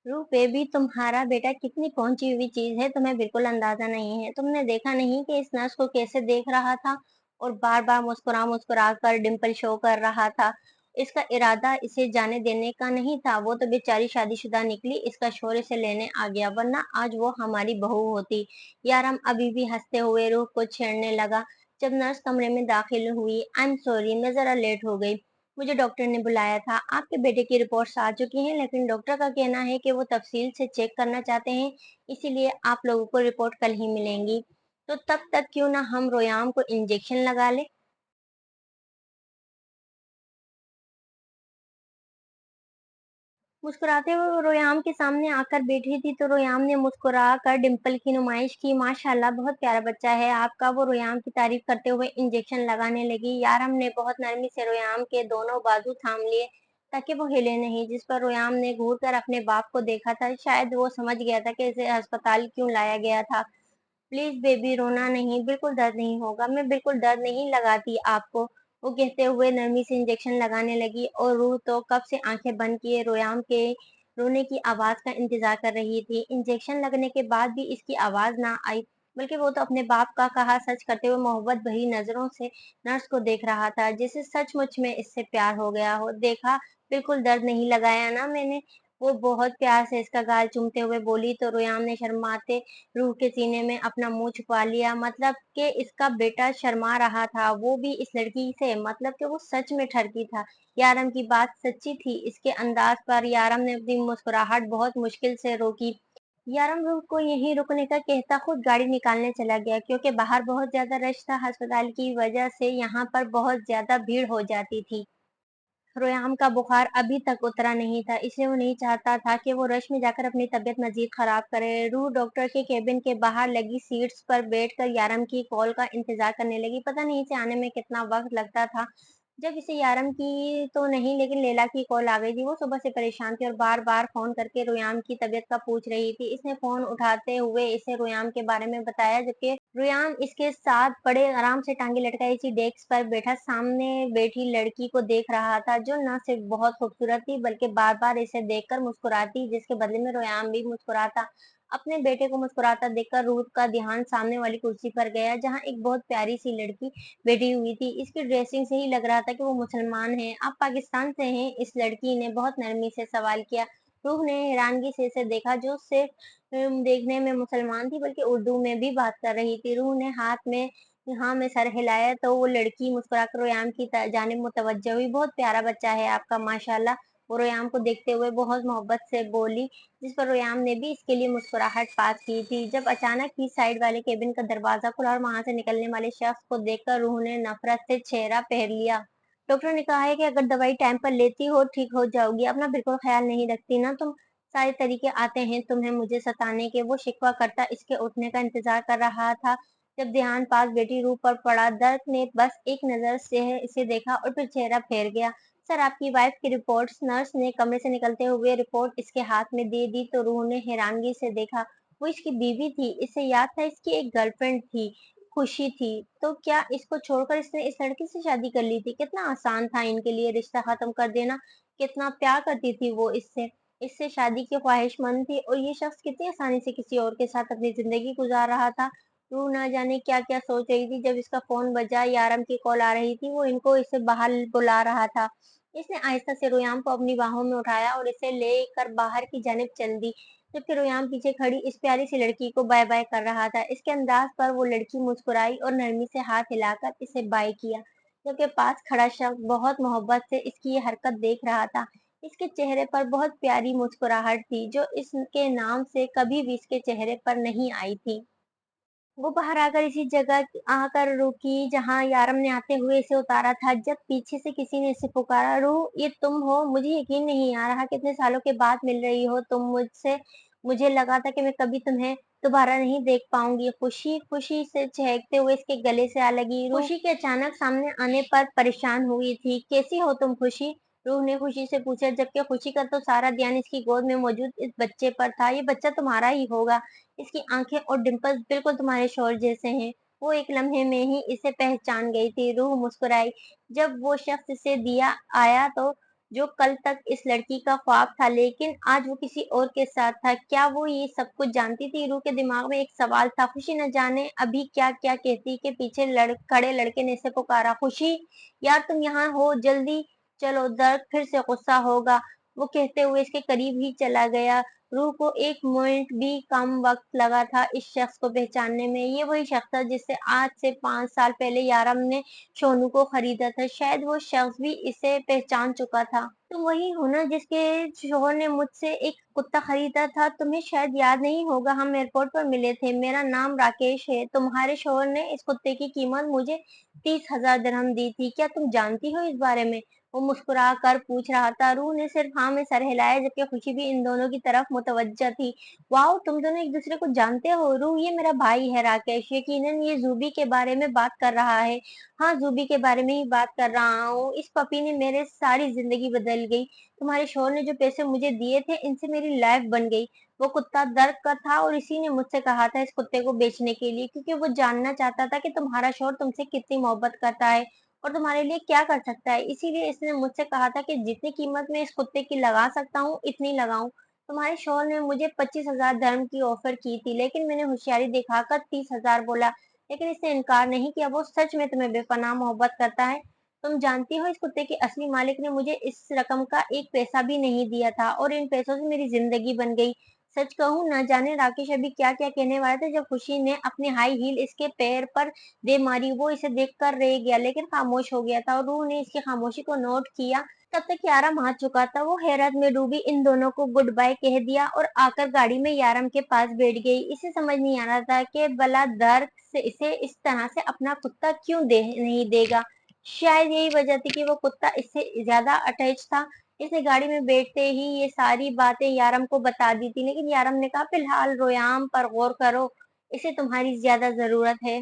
रूह बेबी, तुम्हारा बेटा कितनी पहुंची हुई चीज है, तुम्हें बिल्कुल अंदाजा नहीं है। तुमने देखा नहीं कि इस नर्स को कैसे देख रहा था और बार बार मुस्कुरा मुस्कुरा कर डिम्पल शो कर रहा था। इसका इरादा इसे जाने देने का नहीं था। वो तो बेचारी शादीशुदा निकली, इसका शोर इसे लेने आ गया, वरना आज वो हमारी बहू होती। यारम अभी भी हंसते हुए रूह को छेड़ने लगा। जब नर्स कमरे में दाखिल हुई, आई एम सॉरी, मैं जरा लेट हो गई। मुझे डॉक्टर ने बुलाया था। आपके बेटे की रिपोर्ट्स आ चुकी हैं, लेकिन डॉक्टर का कहना है कि वो तफसील से चेक करना चाहते हैं, इसीलिए आप लोगों को रिपोर्ट कल ही मिलेंगी। तो तब तक क्यों ना हम रोयाम को इंजेक्शन लगा ले। मुस्कुराते हुए वो रोयाम के सामने आकर बैठी थी, तो रोयाम ने मुस्कुरा कर डिम्पल की नुमाइश की। माशाल्लाह, बहुत प्यारा बच्चा है आपका। वो रोयाम की तारीफ करते हुए इंजेक्शन लगाने लगी। यारम ने बहुत नरमी से रोयाम के दोनों बाजू थाम लिए ताकि वो हिले नहीं, जिस पर रोयाम ने घूर कर अपने बाप को देखा था। शायद वो समझ गया था कि इसे अस्पताल क्यों लाया गया था। प्लीज बेबी, रोना नहीं, बिल्कुल दर्द नहीं होगा, मैं बिल्कुल दर्द नहीं लगाती आपको, वो कहते हुए नरमी से इंजेक्शन लगाने लगी। और रूह तो कब से आंखें बंद किए रोयाम के रोने की आवाज का इंतजार कर रही थी। इंजेक्शन लगने के बाद भी इसकी आवाज ना आई, बल्कि वो तो अपने बाप का कहा सच करते हुए मोहब्बत भरी नजरों से नर्स को देख रहा था, जैसे सचमुच में इससे प्यार हो गया हो। देखा, बिल्कुल दर्द नहीं लगाया ना मैंने, वो बहुत प्यार से इसका गाल चूमते हुए बोली। तो रोयाम ने शर्माते रूह के सीने में अपना मुंह छुपा लिया। मतलब कि इसका बेटा शर्मा रहा था, वो भी इस लड़की से, मतलब कि वो सच में ठरकी था। यारम की बात सच्ची थी। इसके अंदाज पर यारम ने अपनी मुस्कुराहट बहुत मुश्किल से रोकी। यारम रूह को यहीं रुकने का कहता खुद गाड़ी निकालने चला गया, क्योंकि बाहर बहुत ज्यादा रश था। अस्पताल की वजह से यहाँ पर बहुत ज्यादा भीड़ हो जाती थी। रोयाम का बुखार अभी तक उतरा नहीं था, इसलिए वो नहीं चाहता था कि वो रश में जाकर अपनी तबीयत मजीद खराब करे। रूह डॉक्टर के केबिन के बाहर लगी सीट्स पर बैठकर यारम की कॉल का इंतजार करने लगी। पता नहीं इसे आने में कितना वक्त लगता था। जब इसे यारम की तो नहीं, लेकिन लैला की कॉल आ गई थी। वो सुबह से परेशान थी और बार बार फोन करके रोयाम की तबीयत का पूछ रही थी। इसने फोन उठाते हुए इसे रोयाम के बारे में बताया, जबकि रोयाम इसके साथ बड़े आराम से टांगे लटकाई इसी डेस्क पर बैठा सामने बैठी लड़की को देख रहा था, जो न सिर्फ बहुत खूबसूरत थी बल्कि बार बार इसे देखकर मुस्कुराती, जिसके बदले में रोयाम भी मुस्कुराता। अपने बेटे को मुस्कुराता देखकर रूथ का ध्यान सामने वाली कुर्सी पर गया, जहाँ एक बहुत प्यारी सी लड़की बैठी हुई थी। इसकी ड्रेसिंग से ही लग रहा था कि वो मुसलमान है। आप पाकिस्तान से हैं? इस लड़की ने बहुत नरमी से सवाल किया। रूह ने हैरानगी से इसे देखा, जो सिर्फ देखने में मुसलमान थी बल्कि उर्दू में भी बात कर रही थी। रूह ने हाथ में हाँ में सर हिलाया, तो वो लड़की मुस्कुराकर रोयाम की जानिब मुतवज्जह हुई। बहुत प्यारा बच्चा है आपका, माशाल्लाह, वो रोयाम को देखते हुए बहुत मोहब्बत से बोली, जिस पर रोयाम ने भी इसके लिए मुस्कुराहट पास की थी। जब अचानक ही साइड वाले केबिन का दरवाजा खुला और वहां से निकलने वाले शख्स को देखकर रूह ने नफरत से चेहरा फेर लिया। डॉक्टर ने कहा है कि अगर दवाई टाइम पर लेती हो ठीक हो जाओगी, अपना बिल्कुल ख्याल नहीं रखती ना तुम। सारे तरीके आते हैं तुम्हें मुझे सताने के, वो शिकवा करता इसके उठने का इंतजार कर रहा था। जब ध्यान पास बेटी रूह पर पड़ा, दर्द ने बस एक नजर से इसे देखा और फिर चेहरा फेर गया। सर, आपकी वाइफ की रिपोर्ट्स। नर्स ने कमरे से निकलते हुए रिपोर्ट इसके हाथ में दे दी, तो रूह ने हैरानगी से देखा। वो इसकी बीवी थी। इसे याद था इसकी एक गर्लफ्रेंड थी, खुशी थी। तो क्या इसको छोड़कर इसने इस लड़की से शादी कर ली थी? कितना आसान था इनके लिए रिश्ता खत्म कर देना। कितना प्यार करती थी वो इससे, इससे शादी की ख्वाहिशमंद थी, और ये शख्स कितनी आसानी से किसी और के साथ अपनी जिंदगी गुजार रहा था। रूह ना जाने क्या क्या सोच रही थी। जब इसका फोन बजा, यारम की कॉल आ रही थी, वो इनको इसे बाहर बुला रहा था। इसने आहिस्ता से रोयाम को अपनी बाहों में उठाया और इसे लेकर बाहर की जानिब चल दी, जबकि रोयाम पीछे खड़ी इस प्यारी सी लड़की को बाय बाय कर रहा था। इसके अंदाज पर वो लड़की मुस्कुराई और नरमी से हाथ हिलाकर इसे बाय किया, जबकि पास खड़ा शख्स बहुत मोहब्बत से इसकी ये हरकत देख रहा था। इसके चेहरे पर बहुत प्यारी मुस्कुराहट थी, जो इसके नाम से कभी भी इसके चेहरे पर नहीं आई थी। वो बाहर आकर इसी जगह आकर रुकी जहाँ यारम ने आते हुए इसे उतारा था। जब पीछे से किसी ने इसे पुकारा, रूह, ये तुम हो? मुझे यकीन नहीं आ रहा, कितने सालों के बाद मिल रही हो तुम मुझसे। मुझे लगा था कि मैं कभी तुम्हें दोबारा नहीं देख पाऊंगी। खुशी खुशी से चहकते हुए इसके गले से आ लगी। खुशी के अचानक सामने आने पर परेशान हुई थी। कैसी हो तुम खुशी? रूह ने खुशी से पूछा, जबकि खुशी का तो सारा ध्यान इसकी गोद में मौजूद इस बच्चे पर था। ये बच्चा तुम्हारा ही होगा, इसकी आंखें और डिंपल्स बिल्कुल तुम्हारे शोर जैसे हैं। वो एक लम्हे में ही इसे पहचान गई थी। रूह मुस्कुराई। जब वो शख्स इसे दिया आया, तो जो कल तक इस लड़की का ख्वाब था लेकिन आज वो किसी और के साथ था। क्या वो ये सब कुछ जानती थी? रूह के दिमाग में एक सवाल था। खुशी न जाने अभी क्या-क्या कहती कि पीछे खड़े लड़के ने इसे पुकारा, खुशी यार तुम यहाँ हो, जल्दी चलो, दर्द फिर से गुस्सा होगा। वो कहते हुए इसके करीब ही चला गया। रूह को एक मिनट भी कम वक्त लगा था इस शख्स को पहचानने में। ये वही शख्स था जिससे आज से 5 साल पहले यारम ने सोनू को खरीदा था। शायद वो शख्स भी इसे पहचान चुका था। तुम वही हो ना जिसके शोहर ने मुझसे एक कुत्ता खरीदा था? तुम्हें शायद याद नहीं होगा, हम एयरपोर्ट पर मिले थे। मेरा नाम राकेश है। तुम्हारे शोहर ने इस कुत्ते की कीमत मुझे 30,000 दिरहम दी थी। क्या तुम जानती हो इस बारे में? वो मुस्कुरा कर पूछ रहा था। रूह ने सिर्फ हाँ में सर हिलाया, जबकि खुशी भी इन दोनों की तरफ मुतवज्जा थी। वाओ, तुम दोनों एक दूसरे को जानते हो। रूह, ये मेरा भाई है राकेश। यकीनन ये जूबी के बारे में बात कर रहा है। हाँ, जूबी के बारे में ही बात कर रहा हूँ। इस पपी ने मेरे सारी जिंदगी बदल गई। तुम्हारे शोहर ने जो पैसे मुझे दिए थे, इनसे मेरी लाइफ बन गई। वो कुत्ता दर्द का था और इसी ने मुझसे कहा था इस कुत्ते को बेचने के लिए, क्योंकि वो जानना चाहता था कि तुम्हारा शोहर तुमसे कितनी मोहब्बत करता है और तुम्हारे लिए क्या कर सकता है। इसीलिए इसने मुझसे कहा था कि जितनी कीमत मैं इस कुत्ते की लगा सकता हूँ इतनी लगाऊं। तुम्हारे शोहर ने मुझे 25,000 धर्म की ऑफर की थी, लेकिन मैंने होशियारी दिखाकर 30,000 बोला। लेकिन इसने इनकार नहीं किया। वो सच में तुम्हें बेपनाह मोहब्बत करता है। तुम जानती हो इस कुत्ते के असली मालिक ने मुझे इस रकम का एक पैसा भी नहीं दिया था और इन पैसों से मेरी जिंदगी बन गई। सच कहूँ, न जाने राकेश अभी क्या क्या कहने वाला था जब खुशी ने अपनी हाई हील इसके पैर पर दे मारी। वो इसे देखकर रह गया लेकिन खामोश हो गया था और रूह ने इसकी खामोशी को नोट किया। तब तक यारम आ चुका था। वो हैरत में डूबी इन दोनों को गुड बाय कह दिया और आकर गाड़ी में यारम के पास बैठ गई। इसे समझ नहीं आ रहा था कि भला दर्द से इसे इस तरह से अपना कुत्ता क्यों दे नहीं देगा। शायद यही वजह थी कि वो कुत्ता इससे ज्यादा अटैच था। इसने गाड़ी में बैठते ही ये सारी बातें यारम को बता दी थी, लेकिन यारम ने कहा फिलहाल रोयाम पर गौर करो, इसे तुम्हारी ज्यादा जरूरत है।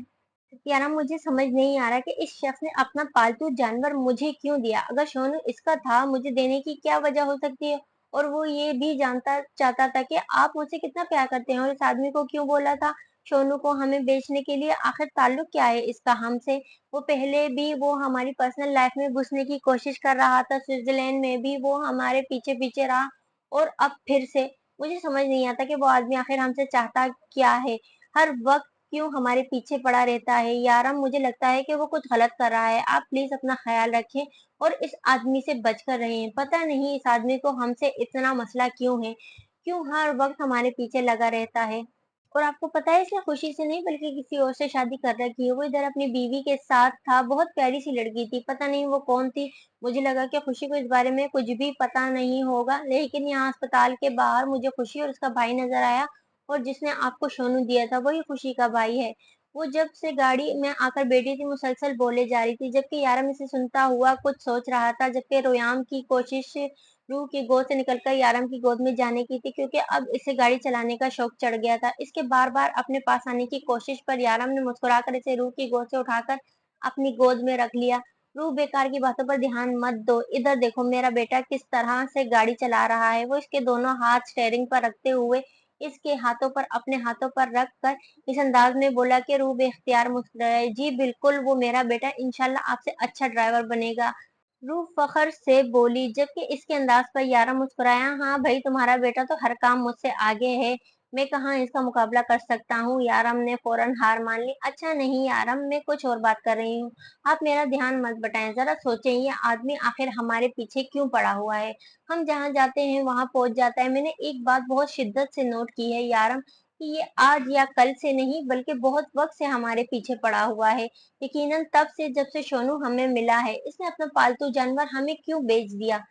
यार मुझे समझ नहीं आ रहा कि इस शख्स ने अपना पालतू जानवर मुझे क्यों दिया। अगर सोनू इसका था, मुझे देने की क्या वजह हो सकती है? और वो ये भी जानता चाहता था कि आप मुझसे कितना प्यार करते हैं और इस आदमी को क्यों बोला था सोनू को हमें बेचने के लिए? आखिर ताल्लुक क्या है इसका हमसे? वो पहले भी वो हमारी पर्सनल लाइफ में घुसने की कोशिश कर रहा था, स्विट्जरलैंड में भी वो हमारे पीछे पीछे रहा और अब फिर से। मुझे समझ नहीं आता कि वो आदमी आखिर हमसे चाहता क्या है, हर वक्त क्यों हमारे पीछे पड़ा रहता है। यार मुझे लगता है कि वो कुछ गलत कर रहा है। आप प्लीज अपना ख्याल रखें और इस आदमी से बचकर रहें। पता नहीं इस आदमी को हमसे इतना मसला क्यों है, क्यों हर वक्त हमारे पीछे लगा रहता है। और आपको पता है इसने खुशी से नहीं बल्कि किसी और से शादी कर रखी है। वो इधर अपनी बीवी के साथ था। बहुत प्यारी सी लड़की थी, पता नहीं वो कौन थी। मुझे लगा कि खुशी को इस बारे में कुछ भी पता नहीं होगा, लेकिन यहाँ अस्पताल के बाहर मुझे खुशी और उसका भाई नजर आया और जिसने आपको सोनू दिया था वही खुशी का भाई है। वो जब से गाड़ी में आकर बैठी थी मुसलसल बोले जा रही थी, जबकि यारम इसे सुनता हुआ कुछ सोच रहा था। जबकि रोयाम की कोशिश रूह की गोद से निकलकर यारम की गोद में जाने की थी, क्योंकि अब इसे गाड़ी चलाने का शौक चढ़ गया था। इसके बार बार अपने पास आने की कोशिश पर यारम ने मुस्कुराकर इसे रूह की गोद से उठाकर अपनी गोद में रख लिया। रूह, बेकार की बातों पर ध्यान मत दो, इधर देखो मेरा बेटा किस तरह से गाड़ी चला रहा है। वो इसके दोनों हाथ स्टेयरिंग पर रखते हुए इसके हाथों पर अपने हाथों पर रख कर इस अंदाज में बोला कि रूह बेख्तियार मुस्कुराए। जी बिल्कुल, वो मेरा बेटा इंशाल्लाह आपसे अच्छा ड्राइवर बनेगा। रूह फखर से बोली, जबकि इसके अंदाज पर यारा मुस्कुराया। हाँ भाई, तुम्हारा बेटा तो हर काम मुझसे आगे है, मैं कहाँ इसका मुकाबला कर सकता हूँ। यारम ने फौरन हार मान ली। अच्छा नहीं यारम, मैं कुछ और बात कर रही हूँ, आप मेरा ध्यान मत बटाएं। जरा सोचें, ये आदमी आखिर हमारे पीछे क्यों पड़ा हुआ है? हम जहाँ जाते हैं वहां पहुंच जाता है। मैंने एक बात बहुत शिद्दत से नोट की है यारम, कि ये आज या कल से नहीं बल्कि बहुत वक्त से हमारे पीछे पड़ा हुआ है। यकीनन तब से जब से सोनू हमें मिला है। इसने अपना पालतू जानवर हमें क्यों बेच दिया?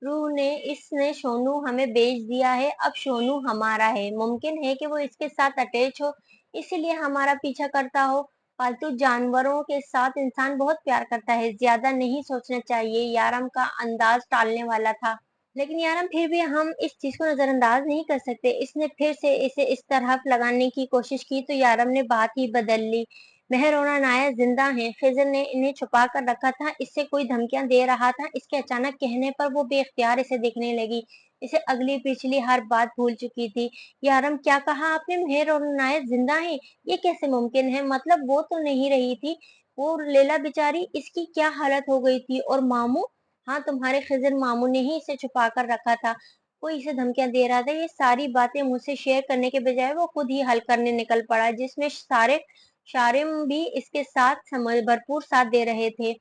रूह ने इसने सोनू हमें बेच दिया है, अब सोनू हमारा है। मुमकिन है कि वो इसके साथ अटैच हो, इसीलिए हमारा पीछा करता हो। पालतू जानवरों के साथ इंसान बहुत प्यार करता है, ज्यादा नहीं सोचना चाहिए। यारम का अंदाज टालने वाला था, लेकिन यारम फिर भी हम इस चीज को नजरअंदाज नहीं कर सकते। इसने फिर से इसे इस तरफ लगाने की कोशिश की तो यारम ने बात ही बदल ली। महर और अनाया जिंदा हैं, खिजर ने इन्हें छुपा कर रखा था, इससे कोई धमकियां दे रहा था। इसके अचानक कहने पर वो बेख्तियार इसे देखने लगी। इसे अगली पिछली हर बात भूल चुकी थी। यारम, क्या कहा आपने? महर और अनाया जिंदा हैं? ये कैसे मुमकिन है? मतलब वो तो नहीं रही थी? वो लैला बेचारी, इसकी क्या हालत हो गई थी? और मामू? हाँ, तुम्हारे खिज़र मामू ने ही इसे छुपा कर रखा था। कोई इसे धमकियाँ दे रहा था। ये सारी बातें मुझसे शेयर करने के बजाय वो खुद ही हल करने निकल पड़ा, जिसमें सारे शारिम भी इसके साथ भरपूर साथ दे रहे थे।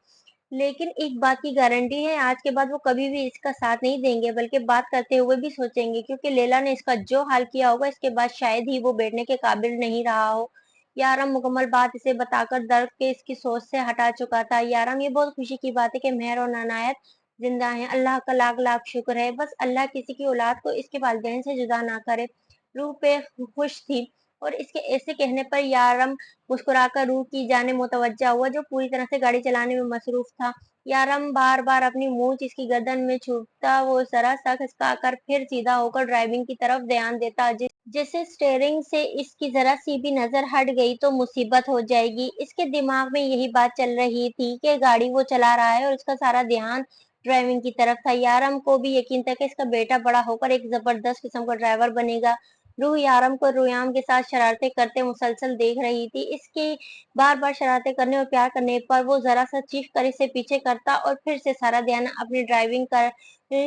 लेकिन एक बात की गारंटी है, आज के बाद वो कभी भी इसका साथ नहीं देंगे, बल्कि बात करते हुए भी सोचेंगे, क्योंकि लैला ने इसका जो हाल किया होगा, इसके बाद शायद ही वो बैठने के काबिल नहीं रहा हो। यारम मुकम्मल बात इसे बताकर दर्द के इसकी सोच से हटा चुका था। यारम, ये बहुत खुशी की बात है कि मेहर और नानायत जिंदा हैं। अल्लाह का लाख लाख शुक्र है। बस अल्लाह किसी की औलाद को इसके वालिदैन से जुदा ना करे। रूह पे खुश थी और इसके ऐसे कहने पर यारम मुस्कुराकर रूह की जाने मुतवज्जा हुआ, जो पूरी तरह से गाड़ी चलाने में मसरूफ था। यारम बार बार अपनी मूंछ इसकी गर्दन में छूटता, वो जरा सा खिसकाकर फिर सीधा होकर ड्राइविंग की तरफ ध्यान देता, जैसे स्टेयरिंग से इसकी जरा सी भी नजर हट गई तो मुसीबत हो जाएगी। इसके दिमाग में यही बात चल रही थी कि गाड़ी वो चला रहा है और इसका सारा ध्यान ड्राइविंग की तरफ था। यारम को भी यकीन था कि इसका बेटा बड़ा होकर एक जबरदस्त किस्म का ड्राइवर बनेगा। रूह यारम को रुयाम के साथ शरारतें करते मुसलसल देख रही थी। इसकी बार बार शरारतें करने और प्यार करने पर वो जरा सा चीख कर इसे पीछे करता और फिर से सारा ध्यान अपनी ड्राइविंग कर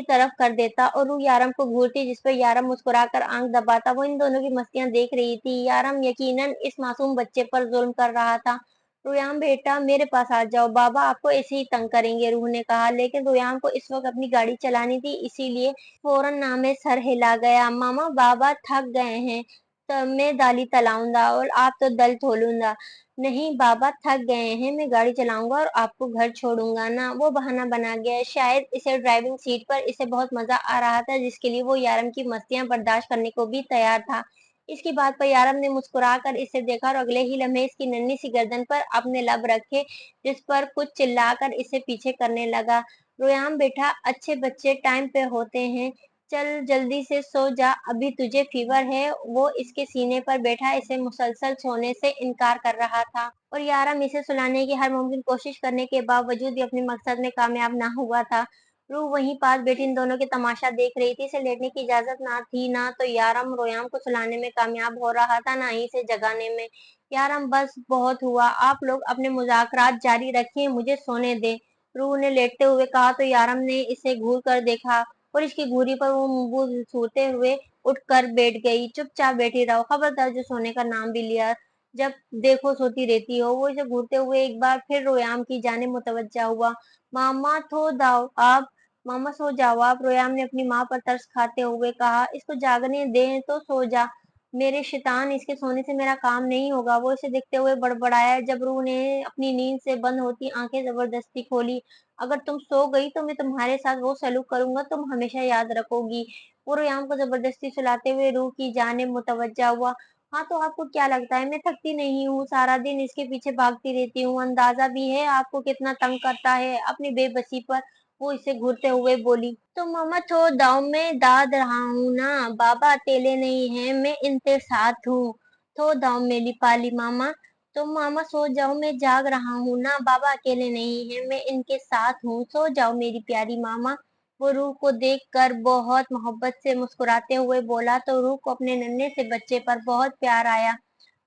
तरफ कर देता और रूह यारम को घूरती, जिस पर यारम मुस्कुराकर आंख दबाता। वो इन दोनों की मस्तियां देख रही थी। यारम यकीनन इस मासूम बच्चे पर जुल्म कर रहा था। रुयाम बेटा, मेरे पास आ जाओ, बाबा आपको ऐसे ही तंग करेंगे, रूह ने कहा। लेकिन रुयाम को इस वक्त अपनी गाड़ी चलानी थी, इसीलिए फौरन नामे सर हिला गया। मामा, बाबा थक गए हैं, तो मैं दाली तलाऊंगा और आप तो दल थोलूंगा। नहीं बाबा, थक गए हैं, मैं गाड़ी चलाऊंगा और आपको घर छोड़ूंगा ना। वो बहाना बना गया। शायद इसे ड्राइविंग सीट पर इसे बहुत मजा आ रहा था, जिसके लिए वो यारम की मस्तियां बर्दाश्त करने को भी तैयार था। इसकी बात पर यारम ने मुस्कुराकर इसे देखा और अगले ही लम्हे इसकी नन्ही सी गर्दन पर अपने लब रखे, जिस पर कुछ चिल्लाकर इसे पीछे करने लगा। रोयाम बेटा, अच्छे बच्चे टाइम पे होते हैं, चल जल्दी से सो जा, अभी तुझे फीवर है। वो इसके सीने पर बैठा इसे मुसलसल सोने से इनकार कर रहा था और यारम इसे सुलाने की हर मुमकिन कोशिश करने के बावजूद भी अपने मकसद में कामयाब ना हुआ था। रूह वहीं पास बैठी इन दोनों के तमाशा देख रही थी। इसे लेटने की इजाजत ना थी, ना तो यारम रोयाम को सुलाने में कामयाब हो रहा था, ना ही इसे जगाने में। यारम, बस बहुत हुआ, आप लोग अपने मुज़ाकरात जारी रखिए, मुझे सोने दे, रूह ने लेटते हुए कहा। तो यारम ने इसे घूर कर देखा और इसकी घूरी पर वो मुंह सोते हुए उठकर बैठ गई। चुपचाप बैठी रहो, खबरदार जो सोने का नाम भी लिया, जब देखो सोती रहती हो। वो इसे घूरते हुए एक बार फिर रोयाम की जानिब मुतवज्जा हुआ। मामा थो दाओ आप, मामा सो जाओ आप, रोयाम ने अपनी माँ पर तरस खाते हुए कहा। इसको जागने दें तो सो जा मेरे शैतान, इसके सोने से मेरा काम नहीं होगा। वो इसे देखते हुए बड़बड़ाया, जब रूह ने अपनी नींद से बंद होती आंखें जबरदस्ती खोली। अगर तुम सो गई तो मैं तुम्हारे साथ वो सलूक करूंगा, तुम हमेशा याद रखोगी। वो रुयाम को जबरदस्ती सुलाते हुए रूह की जानिब मुतवज्जा हुआ। हाँ, तो आपको क्या लगता है मैं थकती नहीं हूँ? सारा दिन इसके पीछे भागती रहती हूँ। अंदाजा भी है आपको कितना तंग करता है। अपनी बेबसी पर वो इसे घूरते हुए बोली। तो मामा थो दाव में दाद रहा हूँ ना, बाबा अकेले नहीं है, मैं इनके साथ हूँ। थो दाव मेरी पाली मामा, तो मामा सो जाओ, मैं जाग रहा हूँ ना, बाबा अकेले नहीं है, मैं इनके साथ हूँ, सो जाओ मेरी प्यारी मामा। वो रूह को देखकर बहुत मोहब्बत से मुस्कुराते हुए बोला। तो रूह को अपने नन्हे से बच्चे पर बहुत प्यार आया।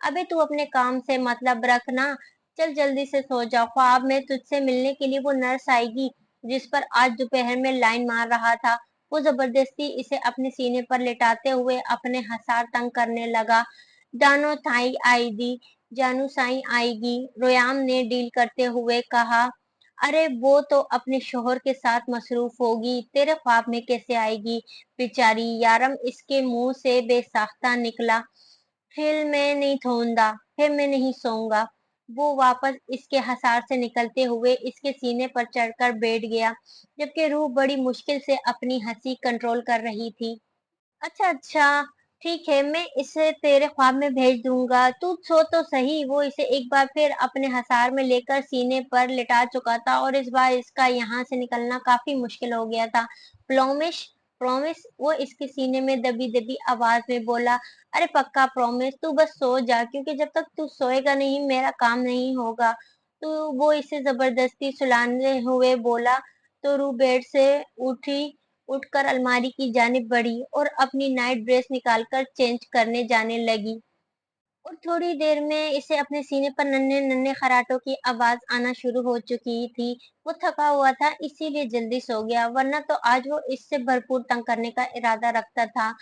अबे तू अपने काम से मतलब रखना, चल जल्दी से सो जा, ख्वाब में तुझसे मिलने के लिए वो नर्स आएगी जिस पर आज दोपहर में लाइन मार रहा था। वो जबरदस्ती इसे अपने सीने पर लेटाते हुए अपने हसार तंग करने लगा। दानो थाई आएगी, जानू साई आएगी, रोयाम ने डील करते हुए कहा। अरे वो तो अपने शोहर के साथ मसरूफ होगी, तेरे ख्वाब में कैसे आएगी बेचारी। यारम इसके मुंह से बेसाख्ता निकला। फिर मैं नहीं सोऊंगा, फिर मैं नहीं सोऊंगा। वो वापस इसके हसार से निकलते हुए इसके सीने पर चढ़कर बैठ गया, जबकि रूह बड़ी मुश्किल से अपनी हंसी कंट्रोल कर रही थी। अच्छा अच्छा, ठीक है, मैं इसे तेरे ख्वाब में भेज दूंगा, तू सो तो सही। वो इसे एक बार फिर अपने हसार में लेकर सीने पर लिटा चुका था और इस बार इसका यहाँ से निकलना काफी मुश्किल हो गया था। प्रॉमिस, प्रॉमिस, वो इसके सीने में दबी दबी आवाज में बोला। अरे पक्का प्रॉमिस, तू बस सो जा, क्योंकि जब तक तू सोएगा नहीं मेरा काम नहीं होगा। तो वो इसे जबरदस्ती सुलाने हुए बोला। तो रू बेड से उठी, उठकर अलमारी की जानिब बढ़ी और अपनी नाइट ड्रेस निकालकर चेंज करने जाने लगी। और थोड़ी देर में इसे अपने सीने पर नन्हे-नन्हे खर्राटों की आवाज़ आना शुरू हो चुकी थी। वो थका हुआ था इसीलिए जल्दी सो गया, वरना तो आज वो इससे भरपूर तंग करने का इरादा रखता था।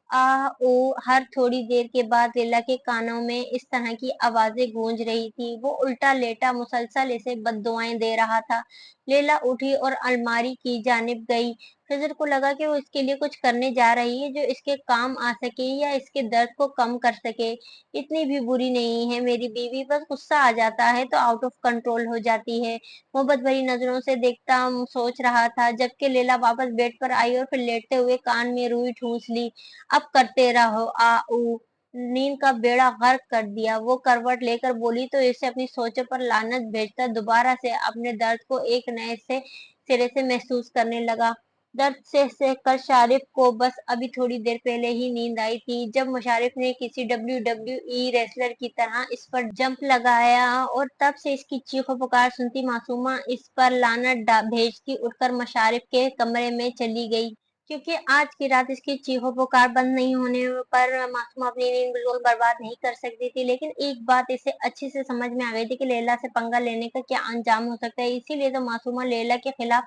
आ-ऊ हर थोड़ी देर के बाद लैला के कानों में इस तरह की आवाज़ें गूंज रही थी। वो उल्टा लेटा मुसलसल इसे बद्दुआएँ दे रहा था। लैला उठी और अलमारी की जानिब गई। खिज़र को लगा कि वो इसके लिए कुछ करने जा रही है जो इसके काम आ सके या इसके दर्द को कम कर सके। इतनी भी बुरी नहीं है मेरी बीवी, बस गुस्सा आ जाता है तो आउट ऑफ कंट्रोल हो जाती है। मोहब्बत भरी नजरों से देखता सोच रहा था, जबकि लैला वापस बेड पर आई और फिर लेटते हुए कान में रुई ठूंस ली। अब करते रहो आ ऊ, नींद का बेड़ा गर्क कर दिया। वो करवट लेकर बोली तो इसे अपनी सोचों पर लानत भेजता दोबारा से अपने दर्द को एक नए से सिरे से महसूस करने लगा। दर्द से सहकर शारिफ को बस अभी थोड़ी देर पहले ही नींद आई थी, जब मुशारिफ ने किसी WWE रेसलर की तरह इस पर जंप लगाया और तब से इसकी चीखों पुकार सुनती मासूमा इस पर लानत भेजती उठकर मुशारिफ के कमरे में चली गई। क्योंकि आज की रात इसकी चीखों पुकार बंद नहीं होने पर मासूमा अपनी नींद बिल्कुल बर्बाद नहीं कर सकती थी, लेकिन एक बात इसे अच्छी से समझ में आ गई थी कि लैला से पंगा लेने का क्या अंजाम हो सकता है। इसीलिए तो मासूमा लैला के खिलाफ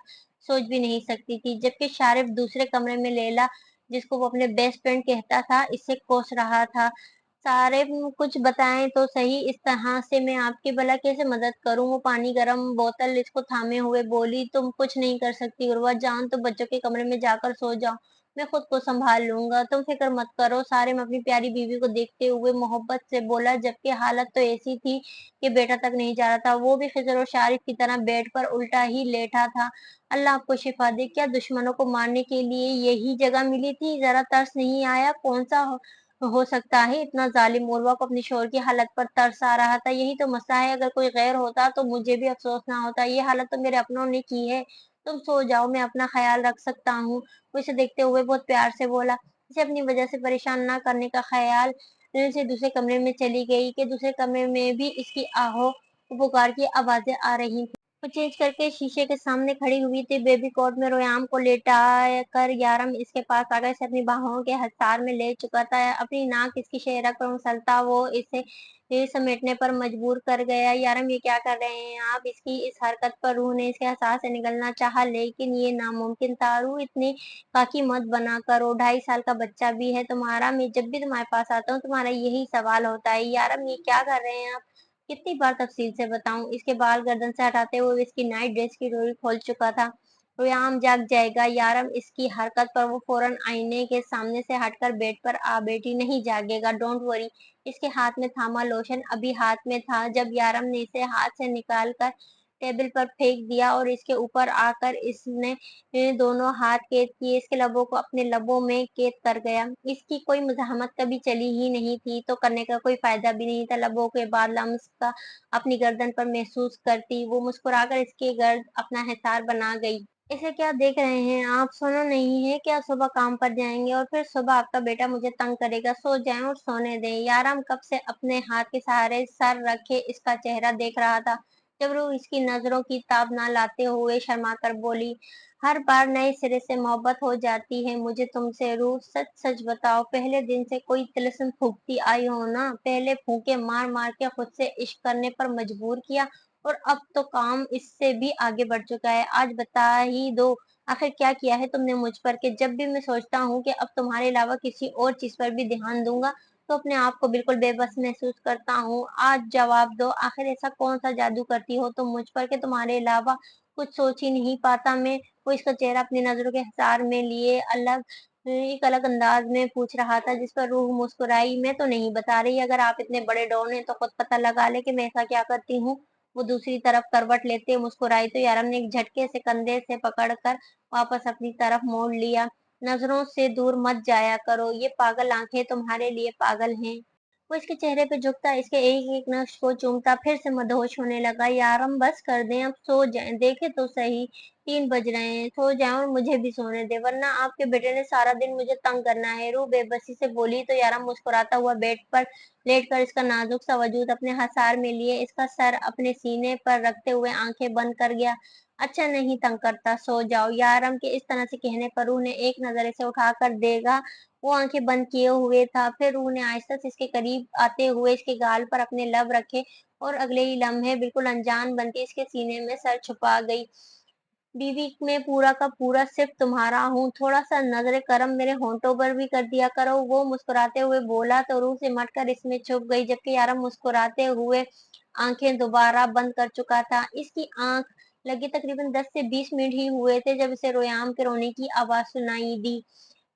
सोच भी नहीं सकती थी, जबकि शारिफ दूसरे कमरे में लैला, जिसको वो अपने बेस्ट फ्रेंड कहता था, इसे कोस रहा था। सारे कुछ बताएं तो सही, इस तरह से मैं आपकी भला कैसे मदद करूं? वो पानी गरम बोतल इसको थामे हुए बोली, तुम कुछ नहीं कर सकती उर्वा जान, तो बच्चों के कमरे में जाकर सो जाओ, मैं खुद को संभाल लूंगा, तुम फिक्र मत करो। सारिम अपनी प्यारी बीवी को देखते हुए मोहब्बत से बोला, जबकि हालत तो ऐसी थी कि बेटा तक नहीं जा रहा था। वो भी खिजर और शारिफ की तरह बेड पर उल्टा ही लेटा था। अल्लाह आपको शिफा दे, क्या दुश्मनों को मारने के लिए यही जगह मिली थी? जरा तरस नहीं आया? कौन सा हो सकता है इतना जालिम? उर्वा को अपनी शोहर की हालत पर तरस आ रहा था। यही तो मसला है, अगर कोई गैर होता तो मुझे भी अफसोस ना होता। ये हालत तो मेरे अपनों ने की है। तुम सो जाओ, मैं अपना ख्याल रख सकता हूँ। वो इसे देखते हुए बहुत प्यार से बोला। इसे अपनी वजह से परेशान ना करने का ख्याल से दूसरे कमरे में चली गई कि दूसरे कमरे में भी इसकी आहो पुकार की आवाजें आ रही थी। वो चेंज करके शीशे के सामने खड़ी हुई थी। बेबी कोट में रोयाम को लेटा कर यारम इसके पास आ गया। इसे अपनी बाहों के हसार में ले चुका था। अपनी नाक इसकी शेहरा पर मसलता वो इसे ये समेटने पर मजबूर कर गया। यारम ये क्या कर रहे हैं आप? इसकी इस हरकत पर रूह ने इसके हसास से निकलना चाहा, लेकिन ये नामुमकिन था। रूह इतनी काकी मत बना करो, 2.5 साल का बच्चा भी है तुम्हारा। मैं जब भी तुम्हारे पास आता हूँ तुम्हारा यही सवाल होता है, यारम ये क्या कर रहे हैं आप? कितनी बार तफसील से बताऊं? इसके बाल गर्दन से हटाते हुए इसकी नाइट ड्रेस की डोरी खोल चुका था। रुयाम जाग जाएगा यारम, इसकी हरकत पर वो फौरन आईने के सामने से हटकर बेड पर आ बैठी। नहीं जागेगा, डोंट वरी। इसके हाथ में थामा लोशन अभी हाथ में था जब यारम ने इसे हाथ से निकाल कर टेबल पर फेंक दिया और इसके ऊपर आकर इसने दोनों हाथ कैद किए, इसके लबों को अपने लबों में कैद कर गया। इसकी कोई मुज़ाहमत कभी चली ही नहीं थी तो करने का कोई फायदा भी नहीं था। लबों के बाद लम्स का अपनी गर्दन पर महसूस करती वो मुस्कुराकर इसके गर्द अपना हिसार बना गई। इसे क्या देख रहे हैं आप? सोना नहीं है क्या? सुबह काम पर जाएंगे और फिर सुबह आपका बेटा मुझे तंग करेगा। सो जाएं और सोने दें। याराम कब से अपने हाथ के सहारे सर रखे इसका चेहरा देख रहा था, जब रूह इसकी नजरों की ताब ना लाते हुए शर्मा कर बोली, हर बार नए सिरे से मोहब्बत हो जाती है मुझे तुमसे। रूह सच सच बताओ, पहले दिन से कोई तिलस्म फूंकती आई हो ना? पहले फूंके मार मार के खुद से इश्क करने पर मजबूर किया और अब तो काम इससे भी आगे बढ़ चुका है। आज बता ही दो, आखिर क्या किया है तुमने मुझ पर कि जब भी मैं सोचता हूँ कि अब तुम्हारे अलावा किसी और चीज पर भी ध्यान दूंगा तो अपने आप को बिल्कुल बेबस महसूस करता हूँ। आज जवाब दो, आखिर ऐसा कौन सा जादू करती हो तुम मुझ पर कि तुम्हारे अलावा कुछ सोच ही नहीं पाता मैं? वो इसका चेहरा अपनी नजरों के हिसार में लिए एक अलग अंदाज में पूछ रहा था, जिस पर रूह मुस्कुराई। मैं तो नहीं बता रही, अगर आप इतने बड़े डॉन हैं तो खुद पता लगा ले कि मैं ऐसा क्या करती हूँ। वो दूसरी तरफ करवट लेते मुस्कुराई तो यारम ने एक झटके से कंधे से पकड़कर वापस अपनी तरफ मोड़ लिया। नजरों से दूर मत जाया करो, ये पागल आंखें तुम्हारे लिए पागल हैं। वो इसके चेहरे पे झुकता, इसके एक एक नक्श को चूमता, फिर से मदहोश होने लगा। यारम बस कर दें, अब सो जाएं, देखे तो सही 3 बज रहे हैं, सो जाएं और मुझे भी सोने दे, वरना आपके बेटे ने सारा दिन मुझे तंग करना है। रूह बेबसी से बोली तो यारम मुस्कुराता हुआ बेड पर लेटकर इसका नाजुक सा वजूद अपने हसार में लिए इसका सर अपने सीने पर रखते हुए आंखें बंद कर गया। अच्छा नहीं तंग करता, सो जाओ। यारम के इस तरह से कहने पर रूह ने एक नज़र इसे उठाकर देखा। वो आंखें बंद किए हुए था। फिर रूह ने आहिस्ता से इसके करीब आते हुए इसके गाल पर अपने लब रखे और अगले ही लम्हे बिल्कुल अनजान बनती इसके सीने में सर छुपा गई। बीवी मैं पूरा का पूरा सिर्फ तुम्हारा हूँ, थोड़ा सा नजर करम मेरे होंठों पर भी कर दिया करो। वो मुस्कुराते हुए बोला तो रूह से मटकर इसमें छुप गई, जबकि यारम मुस्कुराते हुए आंखें दोबारा बंद कर चुका था। इसकी आंख लगे तकरीबन 10 से 20 मिनट ही हुए थे जब इसे रोयाम के रोने की आवाज सुनाई दी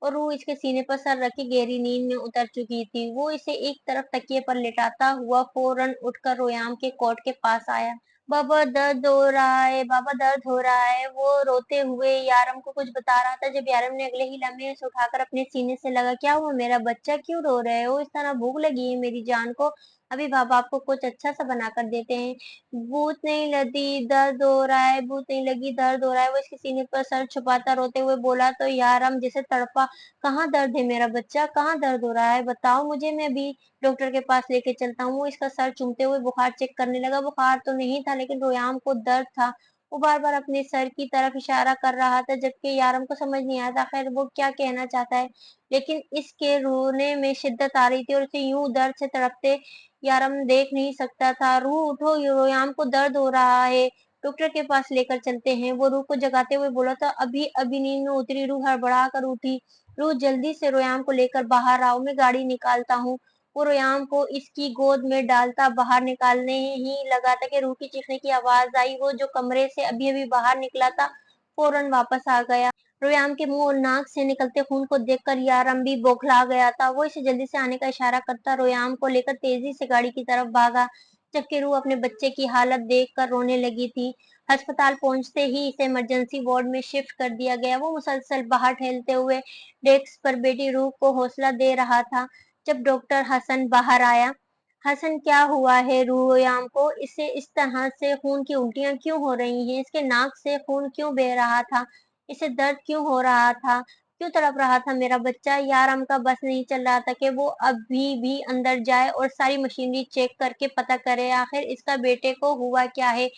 और रूह इसके सीने पर सर रख के गहरी नींद में उतर चुकी थी। वो इसे एक तरफ तकिए पर लेटाता हुआ फौरन उठकर रोयाम के कोट के पास आया। बाबा दर्द हो रहा है, बाबा दर्द हो रहा है। वो रोते हुए यारम को कुछ बता रहा था जब यारम ने अगले ही लम्हे उसे उठाकर अपने सीने से लगा। क्या हुआ मेरा बच्चा, क्यों रो रहे हो? इस तरह भूख लगी है मेरी जान को? अभी बाबा आपको कुछ अच्छा सा बना कर देते हैं। भूख नहीं लगी, दर्द हो रहा है, भूख नहीं लगी, दर्द हो रहा है। वो इसके सीने पर सर छुपाता रोते हुए बोला तो यारम जैसे तड़पा। कहाँ दर्द है मेरा बच्चा, कहाँ दर्द हो रहा है? बताओ मुझे, मैं अभी डॉक्टर के पास लेके चलता हूँ। वो इसका सर चूमते हुए बुखार चेक करने लगा। बुखार तो नहीं था लेकिन रोयाम को दर्द था। वो बार बार अपने सर की तरफ इशारा कर रहा था जबकि यारम को समझ नहीं आता आखिर वो क्या कहना चाहता है। लेकिन इसके रोने में शिद्दत आ रही थी और उसे यूं दर्द से तड़पते यारम देख नहीं सकता था। रूह उठो, रोयाम को दर्द हो रहा है, डॉक्टर के पास लेकर चलते हैं। वो रूह को जगाते हुए बोला था। अभी अभी नींद में उतरी रूह हड़बड़ा कर उठी। रूह जल्दी से रोयाम को लेकर बाहर आओ, मैं गाड़ी निकालता हूँ। वो रोयाम को इसकी गोद में डालता बाहर निकालने ही लगा था कि रूह की चीखने की आवाज आई। वो जो कमरे से अभी अभी बाहर निकला था फौरन वापस आ गया। रोयाम के मुंह और नाक से निकलते खून को देखकर यारम भी बौखला गया था। वो इसे जल्दी से आने का इशारा करता रोयाम को लेकर तेजी से गाड़ी की तरफ भागा, जबकि रूह अपने बच्चे की हालत देखकर रोने लगी थी। अस्पताल पहुंचते ही इसे इमरजेंसी वार्ड में शिफ्ट कर दिया गया। वो मुसलसल बाहर टहलते हुए डेस्क पर बेटी रूह को हौसला दे रहा था जब डॉक्टर हसन बाहर आया। हसन, क्या हुआ है रूयाम को? इसे इस तरह से खून की उल्टियां क्यों हो रही हैं? इसके नाक से खून क्यों बह रहा था? इसे दर्द क्यों हो रहा था? क्यों तड़प रहा था मेरा बच्चा? यारम का बस नहीं चल रहा था कि वो अभी भी अंदर जाए और सारी मशीनरी चेक करके पता करे आखिर इसका बेटे को हुआ क्या है।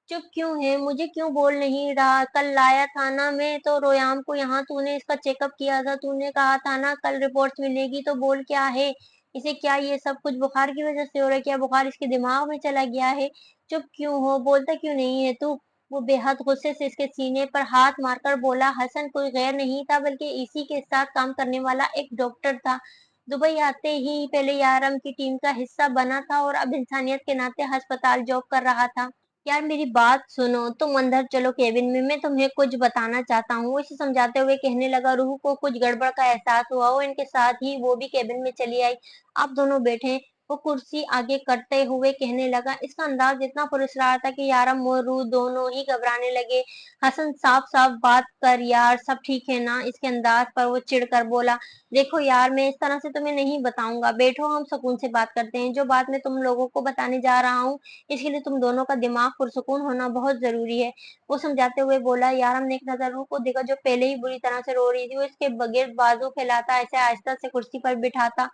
चुप क्यों है? मुझे क्यों बोल नहीं रहा? कल लाया था ना मैं तो रोयाम को यहाँ, तूने इसका चेकअप किया था, तूने कहा था ना कल रिपोर्ट्स मिलेगी। तो बोल क्या है? इसे क्या ये सब कुछ बुखार की वजह से हो रहा है? क्या बुखार इसके दिमाग में चला गया है? चुप क्यों हो? बोलता क्यों नहीं है तू? वो बेहद गुस्से से इसके सीने पर हाथ मारकर बोला। हसन कोई गैर नहीं था बल्कि इसी के साथ काम करने वाला एक डॉक्टर था। दुबई आते ही पहले यारम की टीम का हिस्सा बना था और अब इंसानियत के नाते अस्पताल जॉब कर रहा था। यार मेरी बात सुनो, तुम अंदर चलो केबिन में, मैं तुम्हें कुछ बताना चाहता हूँ। वो इसे समझाते हुए कहने लगा। रूह को कुछ गड़बड़ का एहसास हुआ। वो इनके साथ ही वो भी केबिन में चली आई। आप दोनों बैठे। वो कुर्सी आगे करते हुए कहने लगा। इसका अंदाज इतना पुरस्कार था कि यारम और रूह दोनों ही घबराने लगे। हसन, साफ साफ बात कर यार, सब ठीक है ना? इसके अंदाज पर वो चिढ़कर बोला। देखो यार, मैं इस तरह से तुम्हें नहीं बताऊंगा। बैठो, हम सुकून से बात करते हैं। जो बात मैं तुम लोगों को बताने जा रहा हूँ इसके लिए तुम दोनों का दिमाग पुरसुकून होना बहुत जरूरी है। वो समझाते हुए बोला। यारम ने एक नजर रूह को देखा जो पहले ही बुरी तरह से रो रही थी। वो इसके बगैर बाजू फैलाता ऐसे आहिस्ता से कुर्सी पर बिठाता